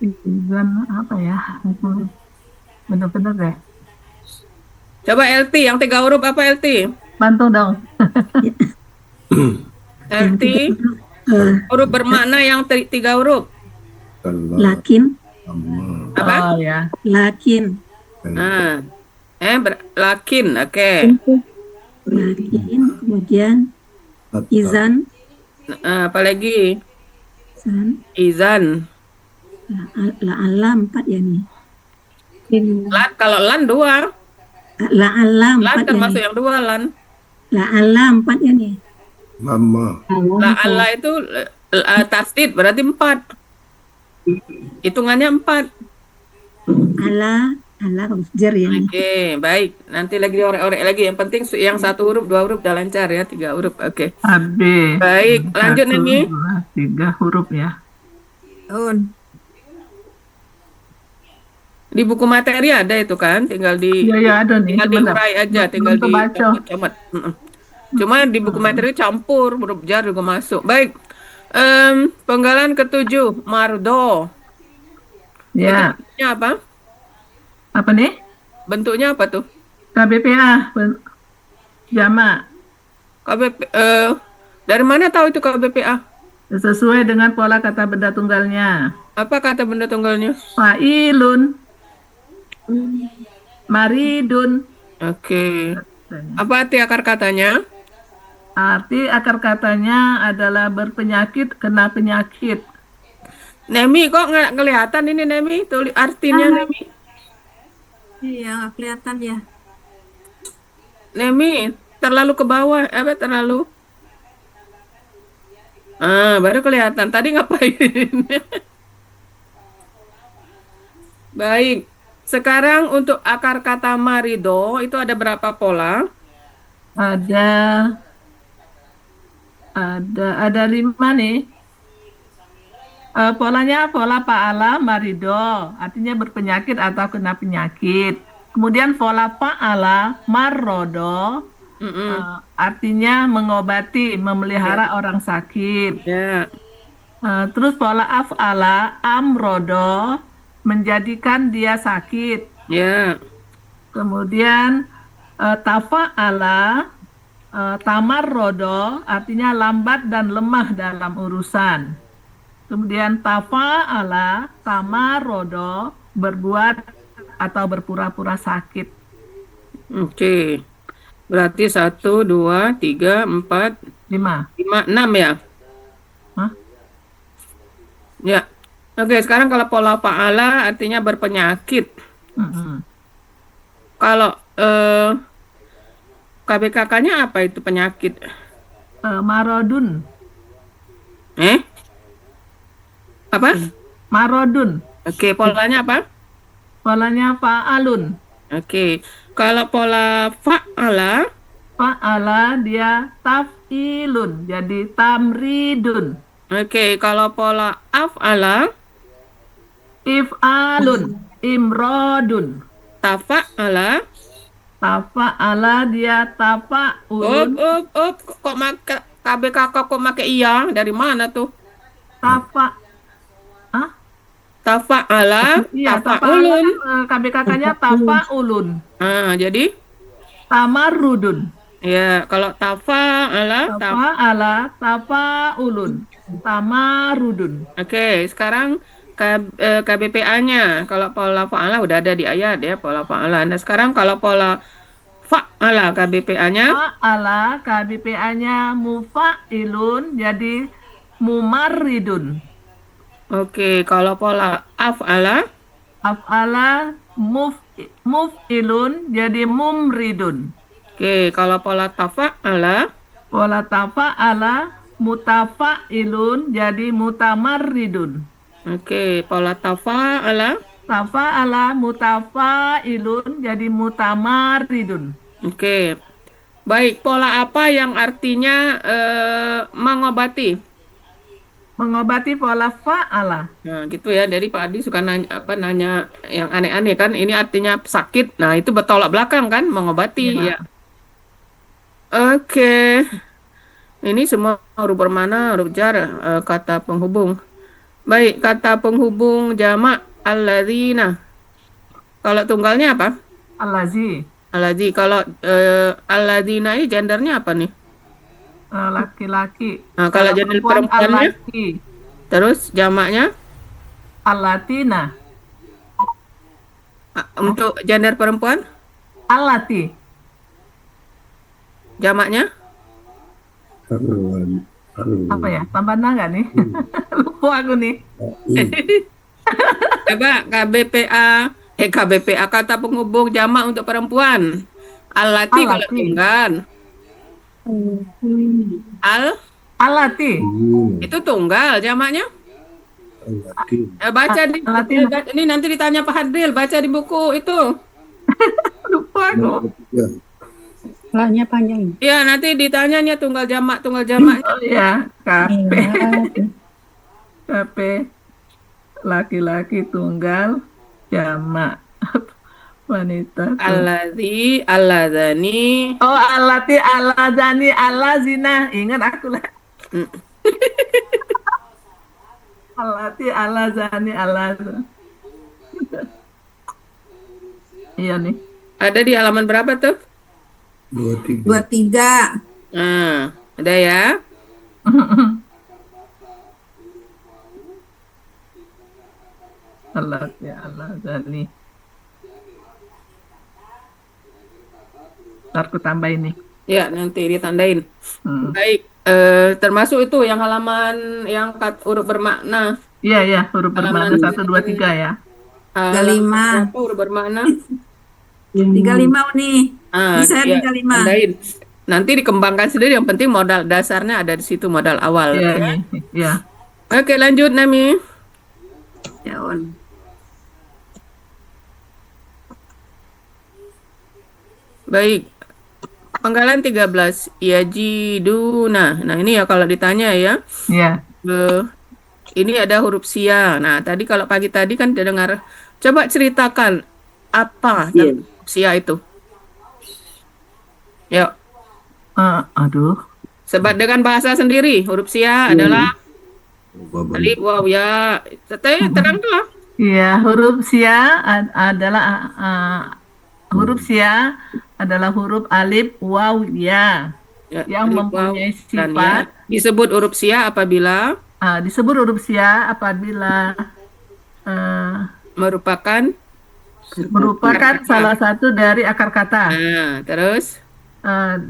Izan apa ya? Bener-bener deh. Coba LT, yang tiga huruf apa LT? Bantu dong. LT, huruf bermakna yang tiga huruf. Lakin, Apa? Oh ya. lakin, Nah, lakin, oke. lakin, kemudian izan, Apa lagi? san, Izan. la'alla 4 ya nih. Lan, kalau lan dua. La'alla Lan 4 ya termasuk nih. yang dua lan. La'alla 4 ya nih. La Allah itu tasdid berarti 4. Hitungannya 4. Ala harus jar ya nih. Oke, baik. Nanti lagi diorek-orek lagi. Yang penting yang satu huruf, dua huruf udah lancar ya, tiga huruf. Oke. AB. Baik, lanjut Satu, Nemi. dua, tiga huruf ya. Di buku materi ada itu kan, tinggal Iya ada nih. tinggal Sebentar. diurai aja, tinggal Belum kebaca. dicomot. Cuma di buku materi campur, huruf jar juga masuk. Baik. Penggalan ketujuh, mardo. Ya. Bentuknya apa? Apa nih? Bentuknya apa tuh? KBPA. Jamak. KBP, dari mana tahu itu KBPA? Sesuai dengan pola kata benda tunggalnya. Apa kata benda tunggalnya? Fa'ilun. Maridun. Oke. Apa arti akar katanya? Arti akar katanya adalah berpenyakit, kena penyakit. Nemi, kok nggak kelihatan ini Nemi? Tulis artinya Nemi. Iya, nggak kelihatan ya. Nemi, terlalu ke bawah. Apa terlalu? Baru kelihatan. Tadi ngapain? Baik. Sekarang untuk akar kata marido itu ada berapa pola? Ada 5 nih. Polanya pola fa'ala marido, artinya berpenyakit atau kena penyakit. Kemudian pola fa'ala marrodo, artinya mengobati, memelihara orang sakit. Ya. Terus pola af'ala amrodo, menjadikan dia sakit. Ya. Kemudian tafa'ala tamarrodo, artinya lambat dan lemah dalam urusan. Kemudian tafa'ala, tamarodo, berbuat atau berpura-pura sakit. Oke. Berarti 1, 2, 3, 4, 5. 5, 6 ya? Hah? Ya. Oke, sekarang kalau pola fa'ala artinya berpenyakit. Mm-mm. Kalau KBKK-nya apa itu penyakit? Marodun. Eh? Apa? Marodun. Oke, polanya apa? Polanya fa'alun. Oke. Kalau pola fa'ala, Fa'ala dia taf'ilun. Jadi tamridun. oke, kalau pola af'ala, If'alun. Imrodun. tafa'ala, Tafa'ala dia tafa'ulun. kok make KBKK kok make iya? Dari mana tuh? Tafa. Hah? Tafa'ala, Iya, tafa'ala tafa'ulun. kan KBKK-nya tafa'ulun. Ah, jadi Tamarrudun. ya, kalau tafa'ala, Tafa'ala tafa'ulun. Tamarrudun. oke, sekarang KBPA-nya. Kalau pola fa'ala udah ada di ayat ya, pola fa'ala. Nah, sekarang kalau pola fa'ala KBPA-nya, Fa'ala KBPA-nya mufa'ilun jadi mumarridun. oke, kalau pola af'ala, Af'ala muf'ilun jadi mumridun. oke, kalau pola tafa'ala, Pola tafa'ala mutafa'ilun jadi mutamarridun. oke, pola tafa'ala, Tafa'ala mutafa'ilun jadi mutamarridun. oke. Baik, pola apa yang artinya mengobati? Mengobati pola fa'ala. Nah, gitu ya. Jadi Pak Adi suka nanya yang aneh-aneh kan. Ini artinya sakit. Nah, itu bertolak belakang kan, mengobati Ya. ya. Oke. Ini semua huruf bermana, huruf jar, kata penghubung. Baik, kata penghubung jamak alladzina. Kalau tunggalnya apa? Allazi. Alladzi. Kalau alladzina ini gendernya apa nih? Laki-laki. Nah, kalau gender perempuannya, allati. terus jamaknya Allatina. untuk gender perempuan, Allati. jamaknya Apa ya? Tambah nggak nih? Lupa aku nih. coba KBPA kata penghubung jamak untuk perempuan. Allati kalau Allati. tunggal. Al Allati. itu tunggal jamaknya. Baca di Allatina. ini nanti ditanya Pak Hadril, baca di buku itu. Lupa aku. Lah-nya panjang. Ya, nanti ditanyanya tunggal jamak. Oh ya. KP. KP. Laki-laki tunggal jamak. Wanita. Alladzi, alladzani. Oh, allati, alladzani, allazina. Ingat aku lah. Mm. Allati, alladzani, allazina. Iya nih. Ada di halaman berapa tuh? 23. Nah, ada ya. Allati, alladzani. Ntar aku tambah ini. Ya, nanti ditandain. Hmm. Baik, termasuk itu yang halaman yang huruf bermakna. Iya, iya, huruf bermakna Halaman 1, 2, 3 ya. Halaman berapa huruf bermakna? 35 nih. Ah, Bisa ya, 35. tandain. Nanti dikembangkan sendiri. Yang penting modal dasarnya ada di situ, modal awal. Iya, Ya. ini. Iya. Oke, lanjut Nami. Ya, On. Baik. Panggalan 13. Yajiduna. Nah, ini ya kalau ditanya ya. Iya. Ini ada huruf sia. Nah, tadi kalau pagi tadi kan dia dengar. Coba ceritakan apa Iya. huruf sia itu. Yuk. Aduh. Sebab dengan bahasa sendiri, huruf sia adalah alif, waw, ya. Teranglah. Iya, huruf sia adalah huruf sia adalah huruf alif, waw, ya. Ya, Yang alif, waw, mempunyai dan sifat. ya. Disebut huruf sia apabila Disebut huruf sia apabila eh, Merupakan merupakan salah satu dari akar kata. terus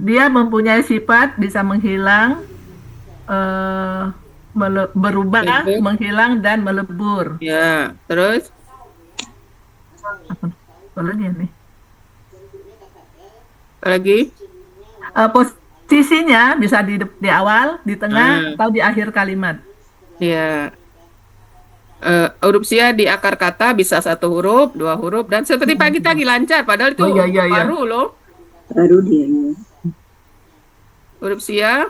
Dia mempunyai sifat bisa menghilang, berubah, Lebur. menghilang, dan melebur. Ya, terus Apa lagi nih? apa lagi? Posisinya bisa di awal, di tengah, Ah, atau di akhir kalimat. ya. Huruf sia di akar kata bisa satu huruf, dua huruf, dan seperti pagi tadi lancar. Padahal itu Oh iya iya iya. baru loh. Baru dia ya. Huruf sia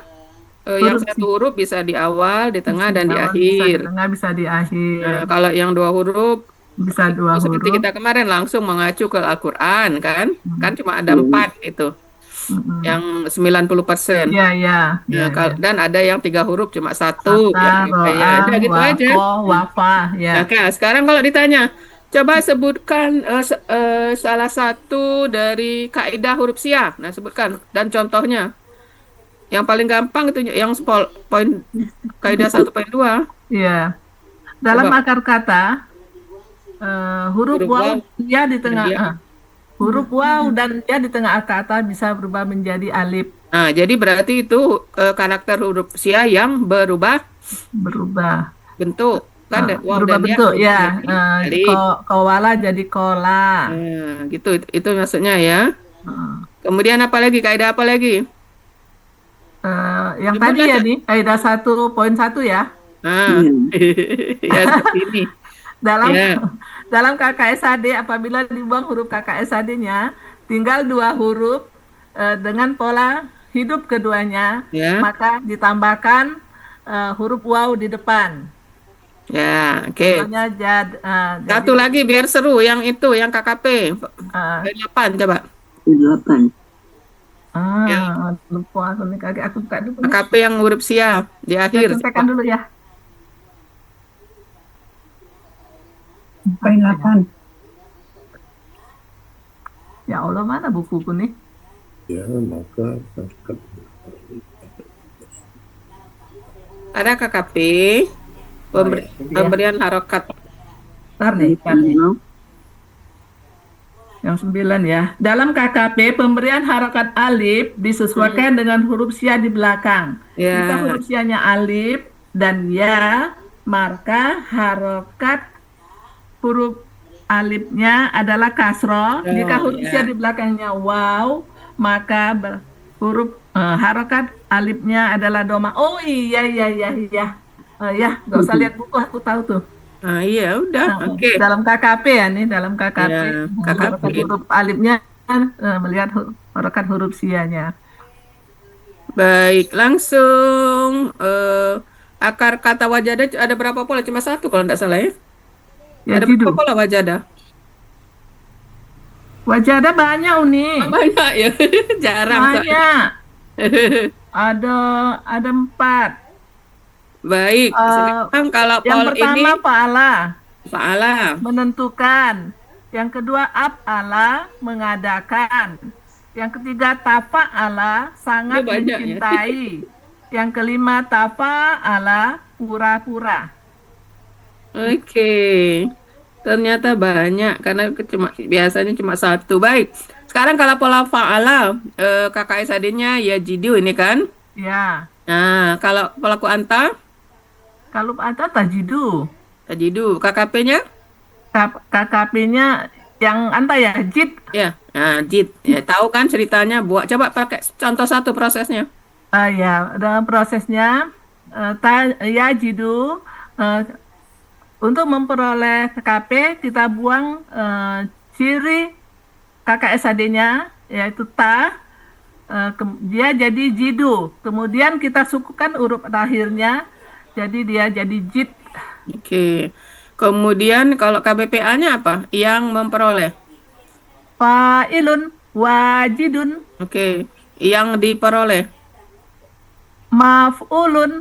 yang Huruf satu huruf bisa di awal, di tengah, bisa dan di di awal, bisa di akhir. tengah, bisa di akhir. Kalau yang dua huruf, Bisa dua seperti huruf. kita kemarin langsung mengacu ke Al-Quran, kan? Kan Hmm. cuma ada empat itu, Mm-mm. yang 90%. Iya iya iya Nah, iya. dan ada yang tiga huruf cuma satu, Kata, yang roa, ya udah gitu aja. wako, wafa, ya. Oke, sekarang kalau ditanya, coba sebutkan salah satu dari kaidah huruf sia. Nah, sebutkan dan contohnya. Yang paling gampang itu yang poin kaidah 1.2. Iya. Dalam Coba akar kata, huruf huruf waw waw dia di dan tengah, dia. huruf waw dan dia di tengah akar kata bisa berubah menjadi alif, Nah, jadi berarti itu karakter huruf sia yang berubah berubah. bentuk kan waw Berubah dan dia bentuk berubah ya. jadi alif. Kowala jadi kola. Nah, gitu itu maksudnya ya. Eh, Kemudian apa lagi? Kaidah apa lagi? yang tadi Sebutlah. ya nih, kaidah 1.1 ya. Nah, Iya. ya seperti ini. Dalam Ya, dalam KKSAD apabila dibuang huruf KKSAD-nya tinggal dua huruf dengan pola hidup keduanya, ya, maka ditambahkan huruf waw di depan. ya. Oke. Misalnya jadi Satu lagi biar seru, yang itu, yang KKP. eh, 8 coba. 8. Ya, lupa aku nih kaki aku buka dulu nih. KKP yang huruf sia di Saya akhir. contekan dulu ya. Poin 8. Ya Allah mana bukuku nih? Ya, maka harkat Ada KKP, pemberian harokat. Ntar nih, ntar nih. Yang 9 ya. Dalam KKP, pemberian harokat alif disesuaikan dengan huruf sia di belakang. Ya, Jika huruf sianya alif dan ya, maka harokat huruf alifnya adalah kasroh. Oh, Jika huruf ya. sia di belakangnya waw, maka huruf harokat alifnya adalah doma. Oh iya iya iya iya. Ya, nggak usah lihat buku, aku tahu tuh. Nah, iya udah, oke. Dalam KKP ya nih, dalam KKP, Ya, KKP. harokat huruf alifnya melihat harokat huruf sianya. Baik, langsung akar kata wajada ada berapa pola? Cuma satu kalau tidak salah ya. Ya Ada berapa jidu. pola wajada? Wajadah banyak Uni. Banyak ya, jarang soalnya. Banyak. Ada 4. Baik, sekarang kalau Yang pola ini pertama fa'ala, Fa'ala. menentukan. Yang kedua af'ala, mengadakan. Yang ketiga tafa'ala, sangat Ini banyak ya. mencintai. Yang kelima tafa'ala, pura-pura. Oke, ternyata banyak karena biasanya cuma satu. Baik, sekarang kalau pola fa'ala, KKSAD-nya ya jidu ini kan. Ya, Nah, kalau pelaku anta, kalau ada tajidu. tajidu. KKP-nya KKP-nya yang anta ya, jid. ya, nah, jid. Ya, tahu kan ceritanya. Buat coba pakai contoh satu prosesnya. Ya, dalam prosesnya ya jidu, untuk memperoleh KKP kita buang ciri KKSAD-nya yaitu ta, dia jadi jidu. Kemudian kita sukukan huruf terakhirnya jadi dia jadi jid. Oke. Kemudian kalau KBPA-nya apa? Yang memperoleh. Fa'ilun wajidun Oke. Yang diperoleh. maf'ulun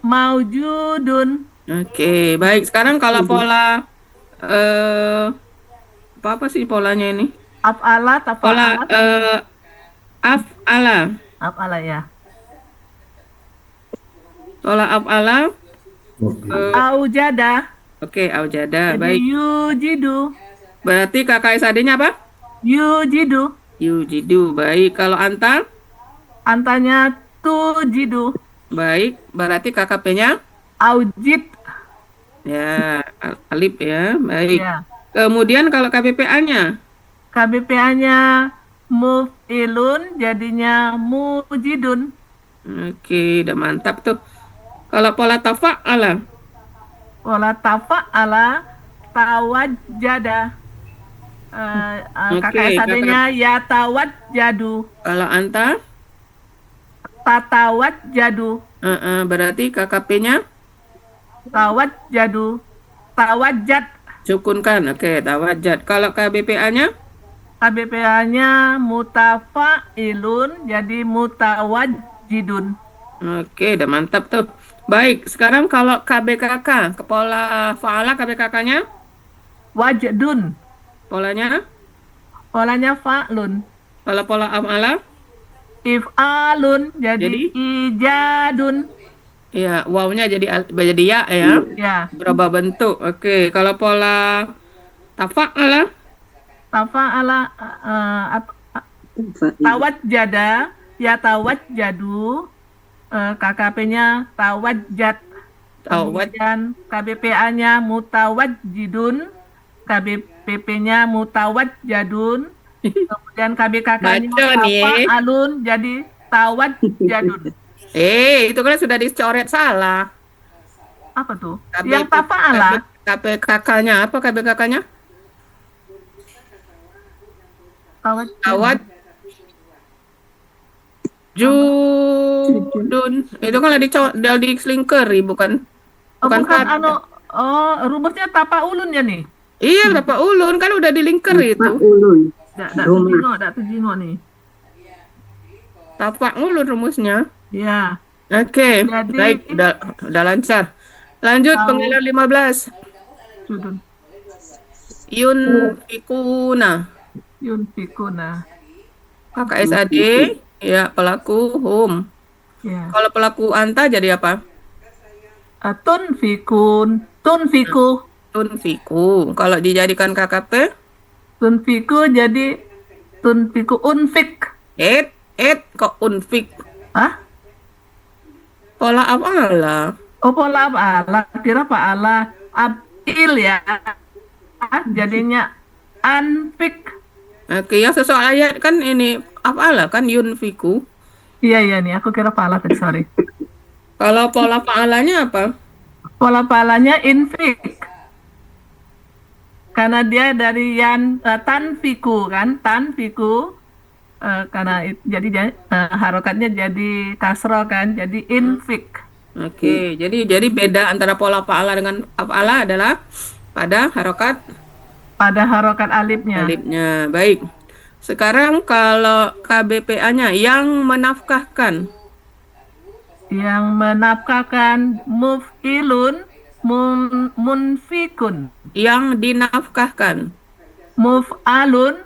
maujudun. Oke, baik. Sekarang kalau pola apa sih polanya ini? Af'ala, Pola tafa'ala, af'ala. af'ala ya. Pola af'ala. Aujada. Oke, aujada. Jadi Baik. yujidu. Berarti kakak SAD-nya apa? Yujidu. Yujidu. Baik. Kalau anta? Antanya tujidu. Baik. Berarti KKP-nya? Aujid. Ya, alif ya. Baik. Ya. Kemudian kalau KBPA-nya? KBPA-nya muf'ilun jadinya mujidun. Oke, udah mantap tuh. Kalau pola tafa'ala? Pola tafa'ala tawajjada. Oke, Kakak SAD-nya yatawajjadu. Kalau anta? Tatawajjadu. Berarti KKP-nya? Tawajjadu. Tawajjad. Sukunkan. Oke, tawajjad. Kalau KBPA-nya? KBPA-nya mutafa'ilun jadi mutawajjidun. Oke, udah mantap tuh. Baik, sekarang kalau KBKK, pola fa'ala KBKK-nya? Wajdun. Polanya? Polanya fa'lun. Kalau pola af'ala? If'alun jadi Jadi? ijadun. Ya, wawnya jadi ya ya. Ya. Berubah bentuk. Oke, kalau pola tafa'ala? Tafa'ala tawajjada ya tawajjadu. KKP-nya tawajjad. Tawad. Kemudian KBPA-nya mutawajjidun. KBPP-nya mutawajjadun. Kemudian KBKK-nya Baca nih. tafa'alun jadi tawajjadun. Itu kan sudah dicoret salah. Apa tuh? Yang tafa'ala. KBKK-nya apa KBKK-nya? Tawad. Judun. Itu kan udah diselingkeri, bukan? Bukan kata. rumusnya tafa'ulun ya nih. Iya, Bapak Ulun kan udah dilingker itu. Ulun. Dak tujino nih. Tapak Ulun rumusnya. Ya. Oke, Jadi- baik, udah lancar. Lanjut penggalan 15. Judun. Yunfikuna. Yunfikuna. Kakak SAD, ya pelaku hum. Ya. Kalau pelaku anta jadi apa? Tunfikun. Tunfiku. Tunfiku. Kalau dijadikan KKP, Tunfiku jadi tunfiku unfik. kok unfik. Hah? Pola af'ala. Oh, pola apa? Kira fa'ala ab'il ya. Jadinya anfik. Oke, yang sesuai ayat kan ini af'ala kan yunfiku. Iya nih, aku kira fa'ala tadi, sorry. Kalau pola fa'alanya apa? Pola fa'alanya infik. Karena dia dari tanfiku kan, tanfiku. Jadi harokatnya jadi kasro kan, jadi infik. Oke, jadi beda antara pola fa'ala dengan af'ala adalah pada harokat Pada harokat alifnya. alifnya. Baik. Sekarang kalau KBPA-nya yang menafkahkan. Yang menafkahkan muf'ilun munfikun. Yang dinafkahkan. Muf'alun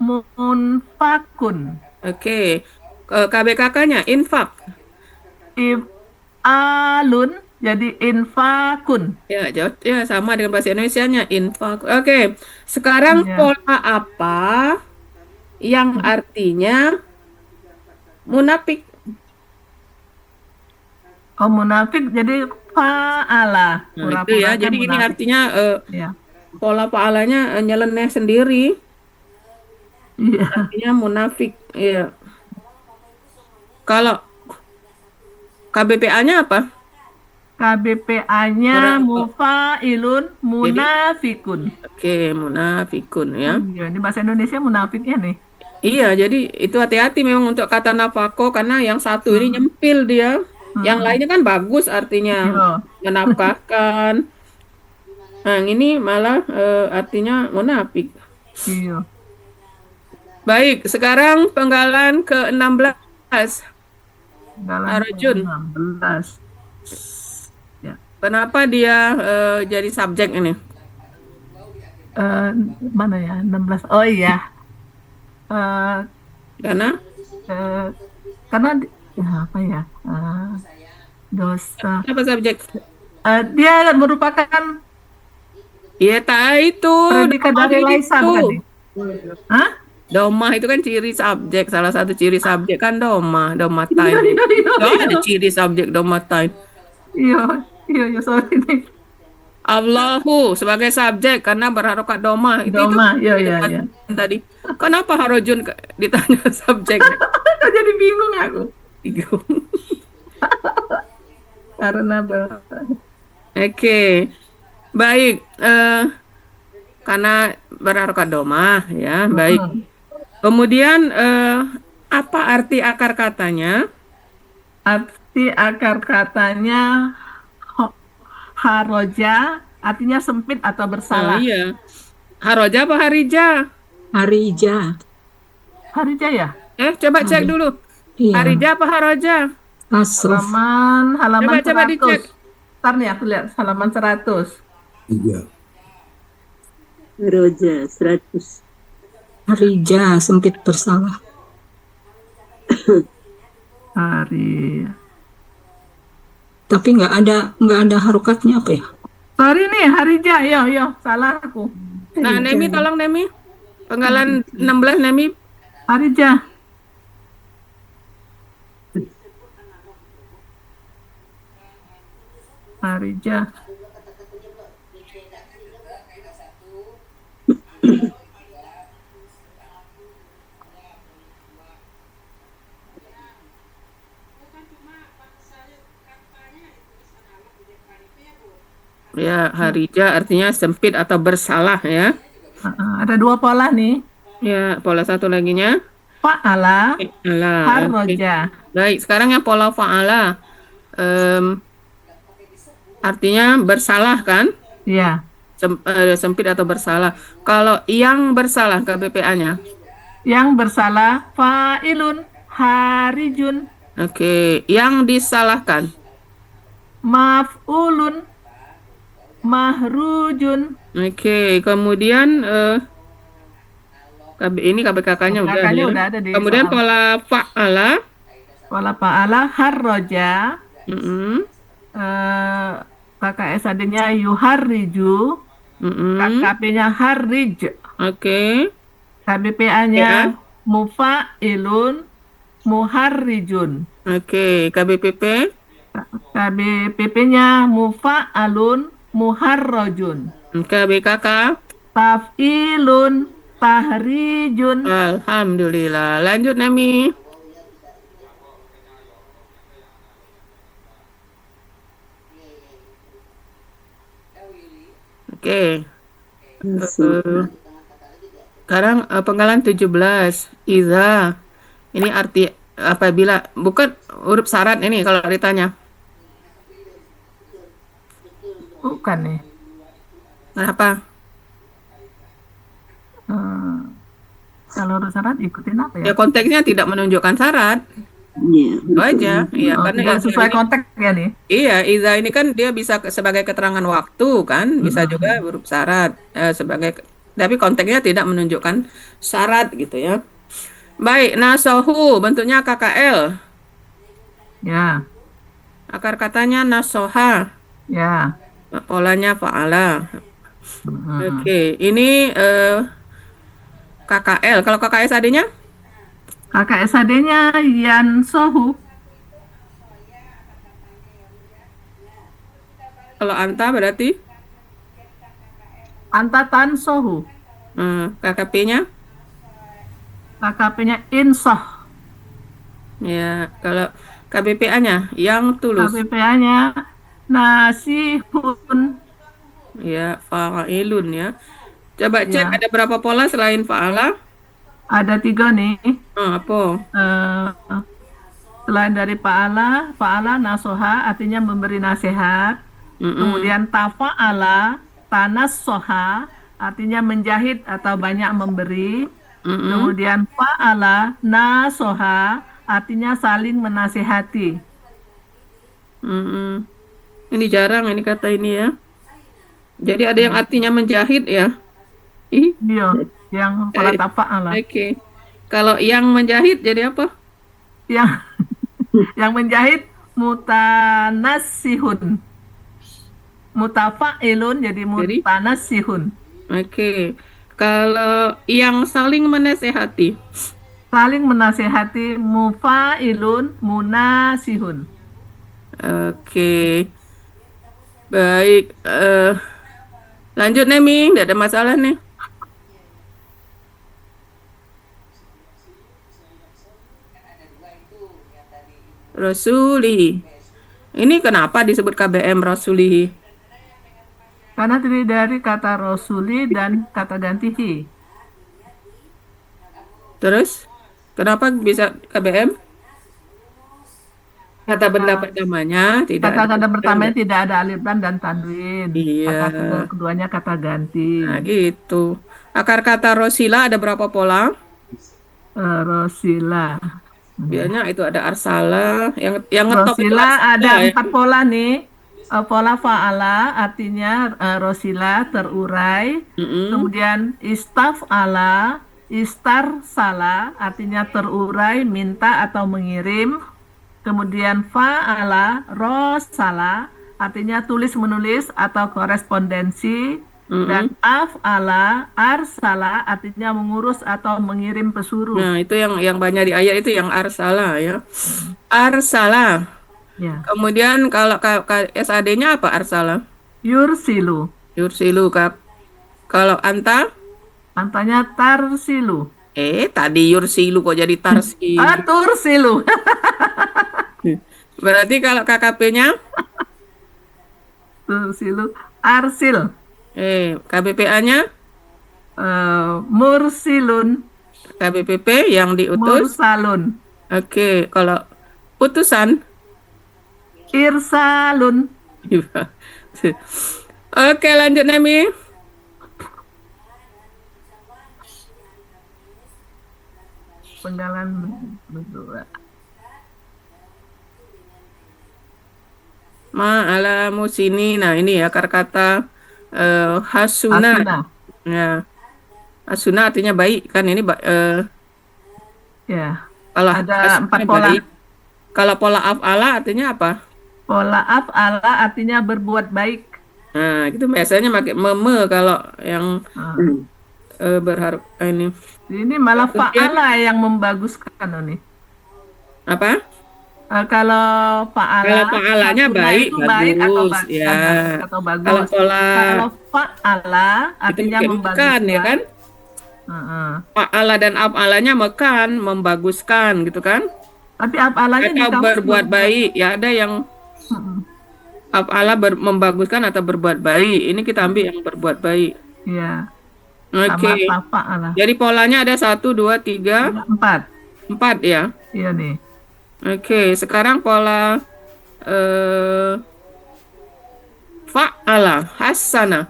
munfakun. Oke. KBKK-nya infak. If'alun jadi infakun. Ya, sama dengan bahasa Indonesianya infak. Oke. Sekarang Ya. pola apa yang artinya munafik? Oh, munafik jadi fa'ala. Nah, itu ya. Pura-puranya Jadi ini munafik. artinya Ya. pola fa'alanya nyeleneh sendiri. Iya. Artinya munafik. Iya. Kalau KBPA-nya apa? KBPA-nya mufa'ilun munafikun. Oke, munafikun ya. Iya, ini bahasa Indonesia munafiknya nih. Iya, jadi itu hati-hati memang untuk kata nafako karena yang satu ini nyempil dia. Yang lainnya kan bagus artinya Iya. menafkahkan. Nah, yang ini malah artinya munafik. Iya. Baik, sekarang penggalan ke-16. Dalam Arjun. 16. Kenapa dia jadi subjek ini? Mana ya? 16. Oh iya. Karena Karena ya apa ya? Dosa. Apa subjek? Dia merupakan Ya, tak itu. predikat Domah dari Laisa itu. bukan nih? Hah? Domah itu kan ciri subjek. Salah satu ciri subjek kan domah. Domatain. Iya, iya, Gak iya. ada ciri subjek domatain. Iya, iya, iya, sorry nih. Allahu sebagai subjek karena berharokat domah. Itu Doma, iya, iya, iya. tadi. Kenapa harojun ditanya subjek? Kok jadi bingung aku? Bingung. Karena Oke. Baik. Karena berharokat domah ya. Baik. Kemudian apa arti akar katanya? arti akar katanya haroja, artinya sempit atau bersalah. Iya. Haroja apa harija? Harija. Harija ya? Coba cek dulu. Iya. Harija apa haroja? Asraf. Halaman Coba 100. dicek. Ntar nih aku lihat halaman 100. 3. Roja 100. Harija sempit bersalah. Hari. Tapi nggak ada harokatnya apa ya? Sorry nih, Harija. Yo, salah aku. Nah, Nemi tolong Nemi. Penggalan 16 Nemi. Harija. Harija. Ya, harija artinya sempit atau bersalah ya. Ada dua pola nih. Ya, pola satu laginya. Fa'ala, Alah. harroja. Baik, sekarang yang pola fa'ala. Artinya bersalah kan? Ya. Sempit atau bersalah. Kalau yang bersalah KBPA-nya. Yang bersalah fa'ilun, harijun, Oke, yang disalahkan. maf'ulun, mahrujun. Oke, kemudian ini KBKK-nya udah KBKK-nya ya. udah ada di Kemudian soal. pola fa'ala. Pola fa'ala, harroja. Mm-mm, KKSAD-nya yuharriju, mm-mm. KKP-nya harrij, Oke, KBPA-nya Ya. mufa'ilun, muharrijun, oke. KBPP. KBPP-nya mufa'alun, muharrojun, KBKK. taf'ilun, tahrijun. Alhamdulillah. Lanjut Nami. Oke. Sekarang penggalan 17. Iza. Ini arti apabila bukan huruf syarat ini kalau ditanya. Bukan nih. Kenapa? Kalau huruf syarat ikutin apa ya? Ya konteksnya tidak menunjukkan syarat. Iya. Itu aja. Iya, Oh, karena tidak iza sesuai ini- konteks ya nih. Iya, iza ini kan dia bisa sebagai keterangan waktu kan, bisa juga huruf syarat sebagai tapi konteksnya tidak menunjukkan syarat gitu ya. Baik, nasohu bentuknya KKL. Ya, Akar katanya nasoha. ya. Polanya fa'ala. Oke, ini KKL. Kalau KKSAD-nya? KKSAD-nya yansohu, Kalau anta berarti antatan sohu. KKP-nya? KKP-nya insoh. Ya, kalau KBPA-nya yang tulus. KBPA-nya nasihun. Ya, fa'ilun ya. Coba cek Ya. ada berapa pola selain fa'ala? Ada 3 nih. Apa? Eh, selain dari fa'ala nasoha artinya memberi nasihat. Kemudian tafa'ala, tanassoha artinya menjahit atau banyak memberi. Kemudian fa'ala, nasoha artinya saling menasihati. Ini jarang ini kata ini ya. Jadi ada yang artinya menjahit ya. Ih, Iya, yang pola tafa'ala. oke. Kalau yang menjahit jadi apa? Yang yang menjahit Mutanasihun. Mutafa'ilun jadi Jadi, mutanasihun. oke. Kalau yang saling menasehati. Saling menasehati mufa'ilun munasihun. Oke. Baik. Lanjut nih, Ming. Tidak ada masalah nih. Rasulihi. Ini kenapa disebut KBM Rasulihi? Karena terdiri dari kata rasuli dan kata ganti hi. Terus, kenapa bisa KBM? Kata benda pertamanya tidak ada. Kata-kata pertamanya tidak ada alif lam dan tanwin. Iya. Kata keduanya kata ganti. Nah, gitu. Akar kata Rosila ada berapa pola? Rosila. Biasanya itu ada arsala, yang ngetop itu Rosila ada arsala ya. 4 pola nih. Pola fa'ala artinya rosila terurai. Mm-mm. Kemudian istaf'ala, istarsala artinya terurai, minta atau mengirim. Kemudian fa'ala, rosala artinya tulis menulis atau korespondensi. Dan af'ala, arsala artinya mengurus atau mengirim pesuruh. Nah, itu yang banyak di ayat itu yang arsala ya. Arsala. Ya. Kemudian kalau SAD-nya apa arsala? Yursilu. Yursilu kap. Kalau anta? Antanya tarsilu. Tadi yursilu kok jadi tarsilu. Tursilu. Berarti kalau KKP-nya? Tursilu. Arsil. KBPA-nya? Mursilun. KBPP yang diutus? Mursalun. Oke, kalau utusan? Irsalun. Oke, lanjut Nami. Penggalan berdua. Ma'ala musini. Nah, ini ya akar kata hasuna. Asuna. Ya. Hasuna artinya baik kan ini Ya. kalau Ada hasuna 4 pola. baik. Kalau pola af'ala artinya apa? Pola af'ala artinya berbuat baik. Nah, itu biasanya pakai meme kalau yang Nah, berharap ini ini malah Kemudian- fa'ala yang membaguskan ini. apa? Kalau fa'ala, Kalau fa'alanya hasuna baik, itu baik atau bagus, bagus, ya. atau bagus. Kalau pola- Kalau fa'ala Itu artinya pakai membaguskan. mekan ya kan? Heeh. Fa'ala dan af'alanya mekan, membaguskan gitu kan? Tapi af'alanya di Atau kamus berbuat baik. Ya ada yang Heeh. af'ala membaguskan atau berbuat baik. Ini kita ambil yang berbuat baik. Iya. Oke. Sama fa'ala. Jadi polanya ada 1, 2, 3, 4. 4 ya. Iya nih. Oke, sekarang pola fa'ala, hasana.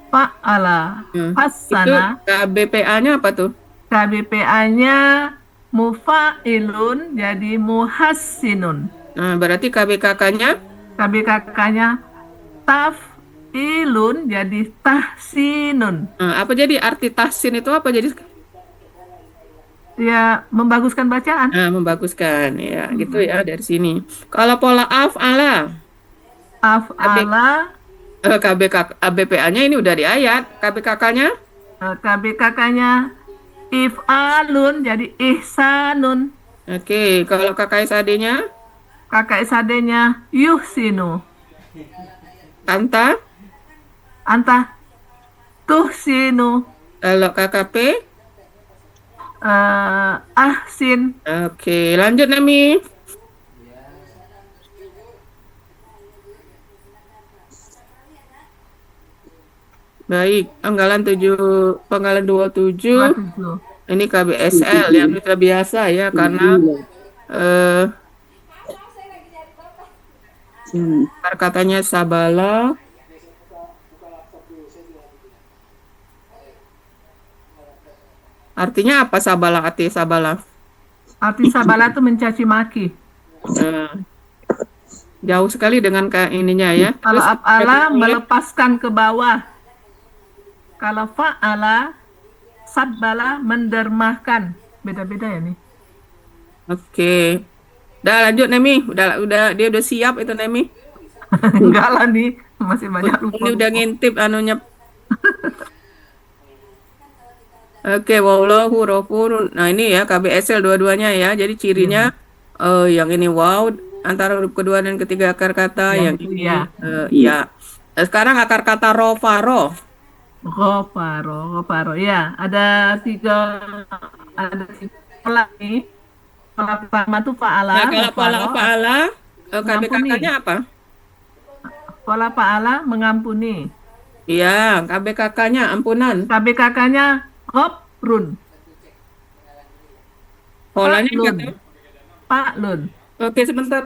Fa'ala. Itu Hasana. KBPA-nya apa tuh? KBPA-nya mufa'ilun jadi muhassinun. Nah, berarti KBKK-nya KBKK-nya taf'ilun jadi tahsinun. apa jadi arti tahsin itu apa jadi? Ya, membaguskan bacaan. Membaguskan ya, gitu ya dari sini. Kalau pola af'ala, Af'ala, KBPA-nya ini udah di ayat. KBKK-nya KBKK-nya if'alun jadi ihsanun. oke, kalau KKSAD-nya KKSAD-nya yuhsinu. anta, Anta tuhsinu. kalau KKP Ahsin. oke, lanjut Nami. Baik, penggalan 27. 27. Ini KBSL yang sudah biasa ya karena katanya sabala. Artinya apa sabala, arti sabala? Arti sabala itu mencaci maki. Jauh sekali dengan ininya ya. Kalau Terus, af'ala melepaskan ke bawah. Kalau fa'ala sabbala mendermahkan. Beda-beda ya nih. oke. Udah lanjut Nemi, udah dia udah siap itu Nemi. Enggak lah nih, masih banyak Ini udah lupa-lupa. ngintip anunya. Oke, wallahu ghafurun. Nah, ini ya KBSL dua-duanya ya. Jadi cirinya yang ini wow antara huruf kedua dan ketiga akar kata, yang Yang ini iya. ya. Nah, sekarang akar kata rofaro. Goparo. Ya, ada tiga pola nih. Pola pertama tuh fa'ala, Nah, kalau pola goparo. faala Mengampuni. KBKK-nya apa? Pola fa'ala mengampuni. Iya, KBKK-nya ampunan. KBKK-nya ghaprun. Polanya apa Fa'lun. tuh? Fa'lun. Oke, sebentar.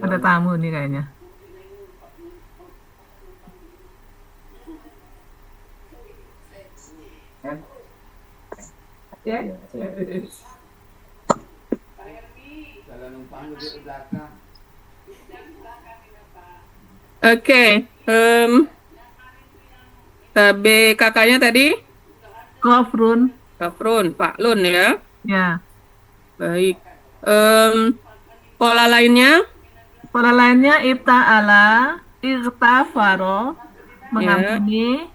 Ada tamu nih kayaknya. Kalau numpang duduk di belakang. Oke, KBKK-nya tadi Ghaprun. Kafrun, Pak Lun ya. Ya. Baik. Pola lainnya Pola lainnya ifta'ala, ighfaro, mengampuni.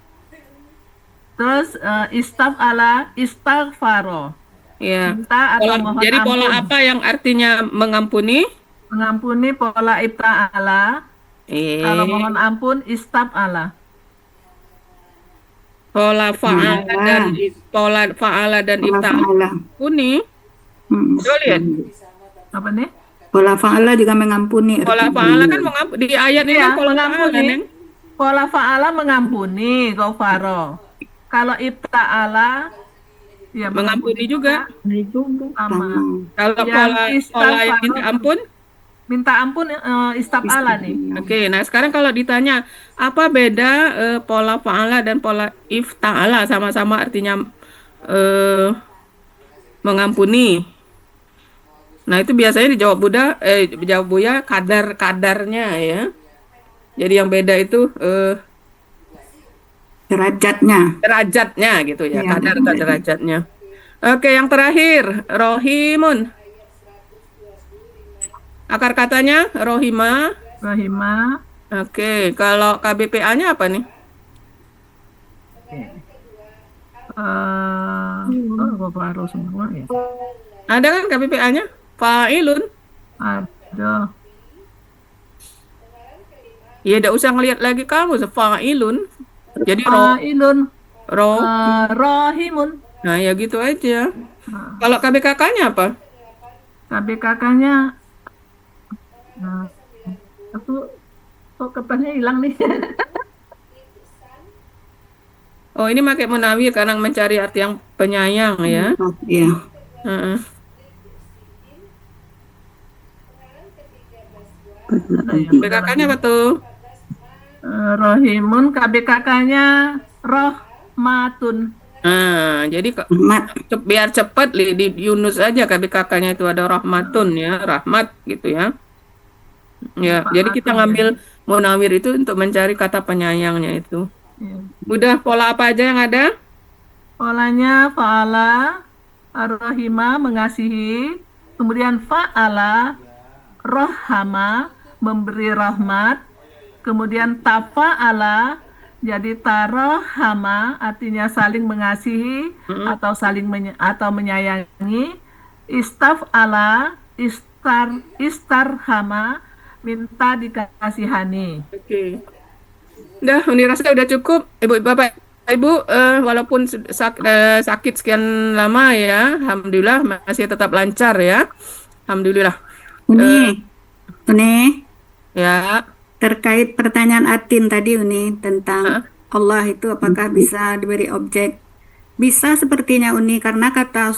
Terus istaf'ala, istaghfaro. ya. Minta atau mohon Jadi pola ampun. apa yang artinya mengampuni? Mengampuni pola ifta'ala. Kalau mohon Eh, ampun istaf'ala. pola faala dan Pola ifta'al fa'ala. ampuni. Coba lihat. Apa nih? Pola fa'ala juga mengampuni. Pola faala kan mengampuni di ayat ini Iya, kan pola faala, mengampuni. Neng. Pola fa'ala mengampuni, ghafaro. Kalau ifta'ala ya Mengampuni juga. Ini juga sama. Kalau Yang pola yang minta istighfar. ampun. Minta ampun istaf'ala nih. Oke, nah sekarang kalau ditanya apa beda pola faala dan pola ifta'ala, sama-sama artinya eh, mengampuni. Nah, itu biasanya dijawab Buya kadarnya ya. Jadi yang beda itu derajatnya. derajatnya gitu ya, Ya, kadar atau derajatnya. Oke, yang terakhir, rohimun. Akar katanya rohima. Rahimah. Oke, kalau KBPA-nya apa nih? Ghafaro semua ya. Ada kan KBPA-nya? Fa'ilun. Ada. Ya, tidak usah ngelihat lagi kamu, fa'ilun. Jadi Fa'ilun. ro. Rahimun. Nah, ya gitu aja. Kalau KBKK-nya apa? KBKK-nya aku kok kertasnya hilang nih. Oh, ini pakai munawir karena mencari arti yang penyayang ya. Iya. Heeh. KBKK-nya apa tuh? Rohimun, KBKK-nya Rohmatun. Nah, jadi Mat. biar cepat di Yunus aja KBKK-nya itu ada rahmatun ya, rahmat gitu ya. Ya, jadi kita ngambil munawir itu untuk mencari kata penyayangnya itu. Ya. Udah pola apa aja yang ada? Polanya fa'ala, ar-rahima, mengasihi. Kemudian fa'ala, rohama, memberi rahmat. Kemudian tafa'ala, jadi tarohama, artinya saling mengasihi atau atau menyayangi. Istaf'ala, istarhama, minta dikasihani. Oke. Udah, dirasa udah cukup. Ibu, Bapak, Ibu, walaupun sakit sekian lama ya, alhamdulillah masih tetap lancar ya. Alhamdulillah. Uni, Ya. terkait pertanyaan Atin tadi Uni tentang Allah itu apakah bisa diberi objek? Bisa sepertinya Uni karena kata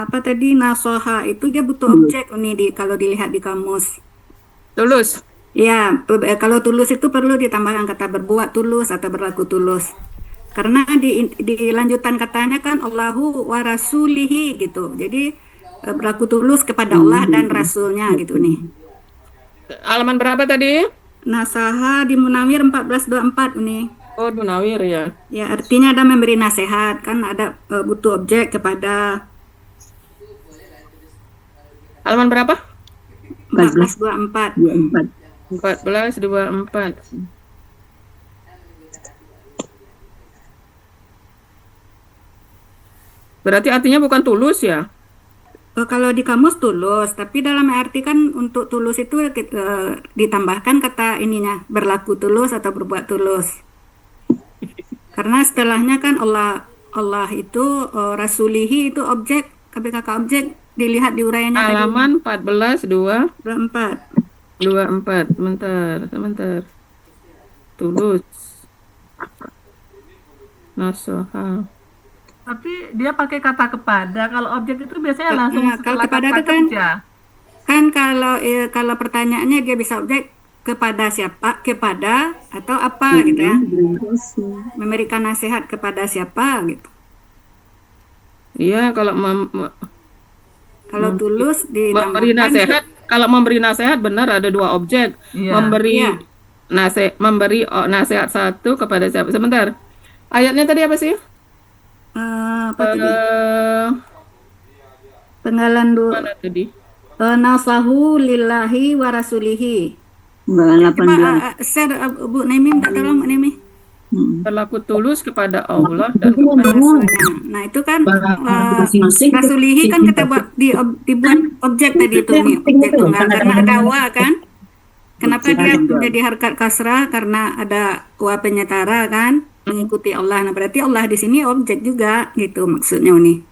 apa tadi nasoha itu dia butuh objek Uni kalau dilihat di kamus. Tulus. Ya, kalau tulus itu perlu ditambahkan kata berbuat tulus atau berlaku tulus. Karena di lanjutan katanya kan Allahu wa rasulihi gitu. Jadi berlaku tulus kepada Allah dan Rasulnya gitu nih. Halaman berapa tadi? Nasaha di Munawir 1424 nih. Oh, Dunawir ya. Ya, artinya ada memberi nasihat, kan ada butuh objek kepada Halaman berapa? 1424. 24. 1424. Berarti artinya bukan tulus ya? Kalau di kamus tulus, tapi dalam arti kan untuk tulus itu ditambahkan kata ininya berlaku tulus atau berbuat tulus. Karena setelahnya kan Allah itu rasulihi itu objek, KBKK objek dilihat di uraiannya tadi Halaman 14 24. 24. Sebentar. Tulus. Nasoha. Tapi dia pakai kata kepada. Kalau objek itu biasanya langsung Nah, kalau setelah kepada kata itu kan kerja. kan kalau pertanyaannya dia bisa objek kepada siapa, kepada atau apa gitu ya. Memberikan nasihat kepada siapa gitu. Iya, kalau Kalau tulus memberi ditambahkan nasihat, kalau memberi nasihat benar ada dua objek. Iya. Memberi Iya. nasihat satu kepada siapa? Sebentar. Ayatnya tadi apa sih? apa tadi? Eh, Penggalan mana tadi? nasahu lillahi wa rasulihi. Penggalan Coba 18. share Bu Nemi, minta tolong Bu Nemi. Berlaku tulus kepada Allah dan kepada Nah, itu kan rasulihi kan kita dibuat objek tadi itu nih, objek tunggal karena ada wa kan. Kenapa dia menjadi harkat kasrah? Karena ada wa penyetara kan, mengikuti Allah. Nah, berarti Allah di sini objek juga gitu maksudnya nih.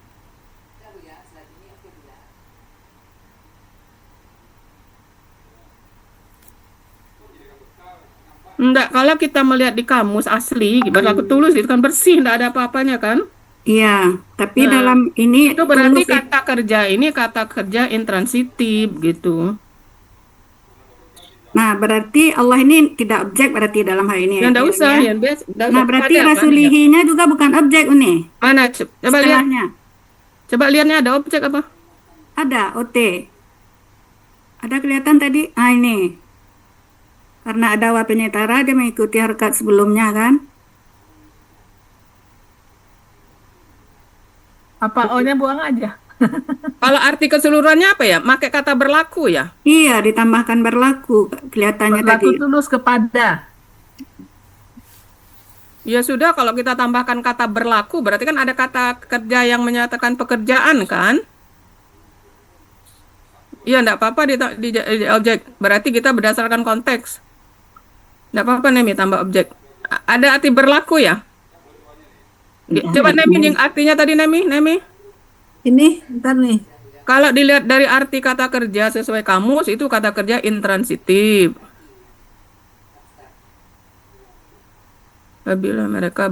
Enggak, kalau kita melihat di kamus asli, berlaku tulus itu kan bersih, enggak ada apa-apanya kan? Iya, tapi Nah, dalam ini Itu berarti tulus kata kerja ini kata kerja intransitif gitu. Nah, berarti Allah ini tidak objek berarti dalam hal ini Ya enggak usah, ya. yang biasa. Nah, berarti rasulihinya juga bukan objek nih. Mana? Coba lihat. Setelahnya Coba lihatnya ada objek apa? ada OT. Ada kelihatan tadi? Ah, ini. Karena ada wa penyetara dia mengikuti harkat sebelumnya kan? Apa O-nya buang aja. Kalau arti keseluruhannya apa ya? Pakai kata berlaku ya? Iya, ditambahkan berlaku kelihatannya Berlaku tadi. tulus kepada. Ya sudah, kalau kita tambahkan kata berlaku, berarti kan ada kata kerja yang menyatakan pekerjaan kan? Iya, enggak apa-apa di objek. Berarti kita berdasarkan konteks. Enggak apa-apa, Nemi, tambah objek. Ada arti berlaku ya? Coba Nemi, yang artinya tadi Nemi. Ini, bentar nih. Kalau dilihat dari arti kata kerja sesuai kamus, itu kata kerja intransitif. Apabila mereka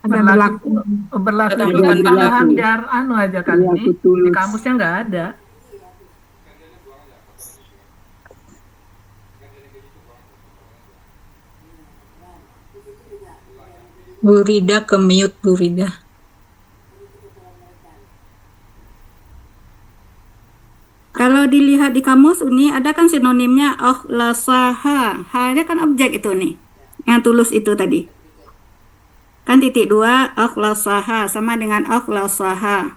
Ada berlaku. Berlaku Ada itu kan berlaku. tambahan biar anu aja kali ini. Berlaku tulus. Di kamusnya nggak ada. Bu Rida ke mute Bu Rida. Kalau dilihat di kamus ini ada kan sinonimnya akhlasaha. H-nya kan objek itu nih. Yang tulus itu tadi. Kan titik dua akhlasaha sama dengan akhlasaha.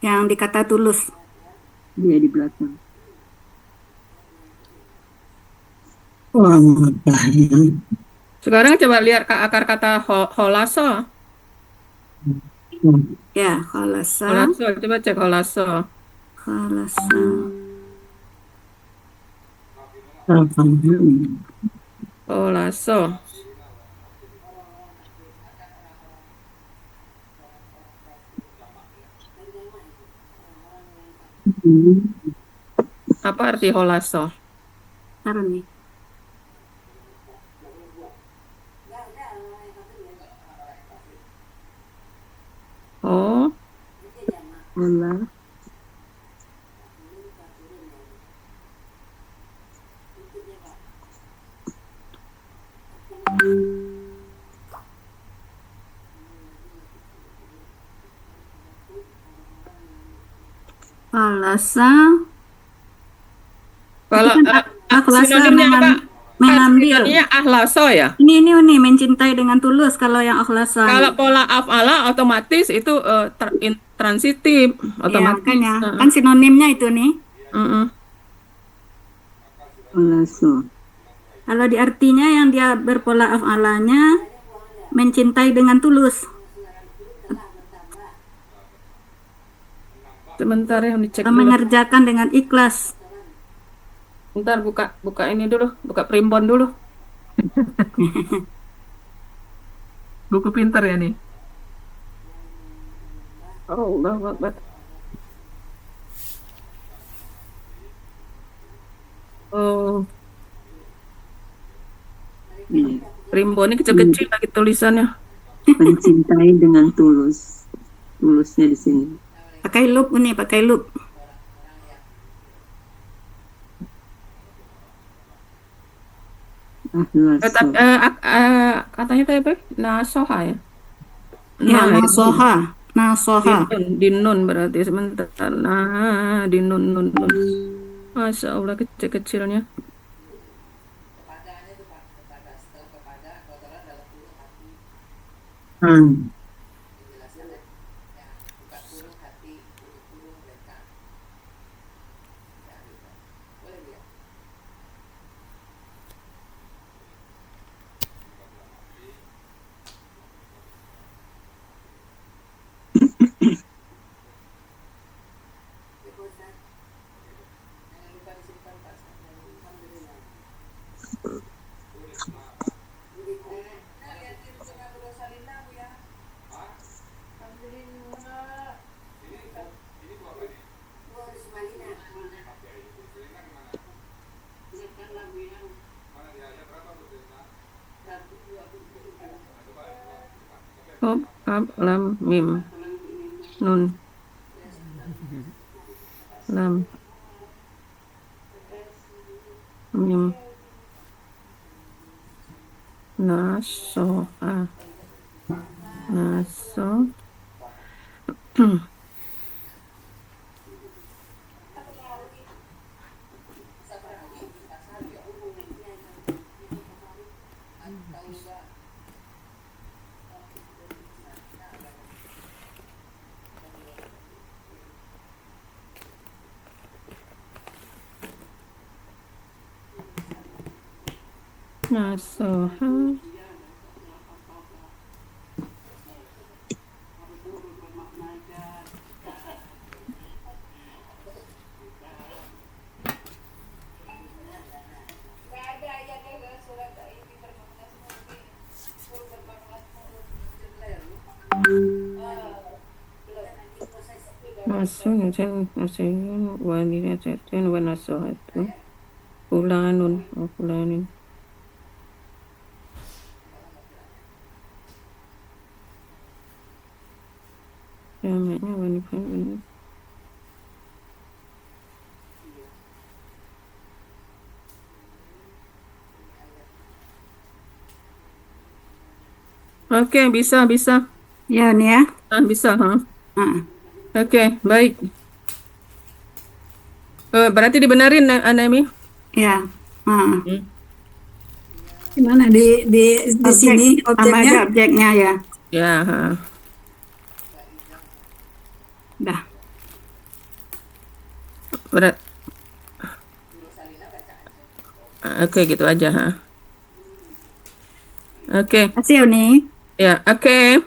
Yang dikata tulus. Dia di belakang. Sekarang coba lihat ke akar kata holaso. Ya, khalasa, Holaso, coba cek holaso. khalasa. Holaso. Apa arti holaso? Taruh nih. Oh, Allah. Akhlasa itu Kalau kan akhlasa sinonimnya apa? mengambil. Sinonimnya ahlaso ya. Ini mencintai dengan tulus kalau yang akhlasa. Kalau pola af'ala otomatis itu transitif Ya, otomatis. makanya kan sinonimnya itu nih. Mm-mm. Olaso. Kalau di artinya yang dia berpola af'alanya mencintai dengan tulus. Sebentar ya, dicek dulu. Mengerjakan dengan ikhlas. Bentar buka ini dulu, buka primbon dulu. Buku pinter ya nih. Oh, Allahu Akbar. Oh, Iya. primbon ini kecil-kecil lagi tulisannya. Mencintai dengan tulus. Tulusnya di sini. Pakai loop ini, pakai loop. Ahlaso. Katanya tadi apa? Nasoha ya? Ya, Nah, nasoha. Nasoha. dinun berarti sebentar. Nah, dinun nun. Masya Allah kecil-kecilnya. Oh, lam mim nun lam mim nasoha naso nasoha masuk masuk wanita certain wanasohatu fulanun fulanin jamaknya wanita. Oke, bisa. Ya, nih ya. Bisa, ha? Ah, Oke, baik. Berarti dibenerin, Anemi? ya. Ah. Gimana di sini Tambah objeknya? aja objeknya ya. Ya, ha. Dah. Oke, gitu aja, ha. Oke, Kasih Uni. ya, oke.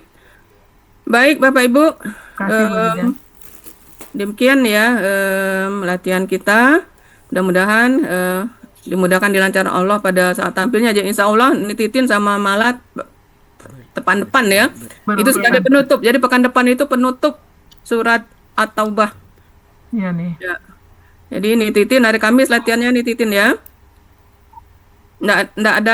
Baik, Bapak Ibu. Kasih Bu Dija. Demikian ya latihan kita. Mudah-mudahan dimudahkan dilancarkan Allah pada saat tampilnya aja. Insya Allah Titin sama Malat depan-depan ya. Itu sebagai penutup. Jadi pekan depan itu penutup surat At-Taubah. Iya nih. Ya. Jadi ini Titin hari Kamis latihannya nih Titin ya. Nggak ada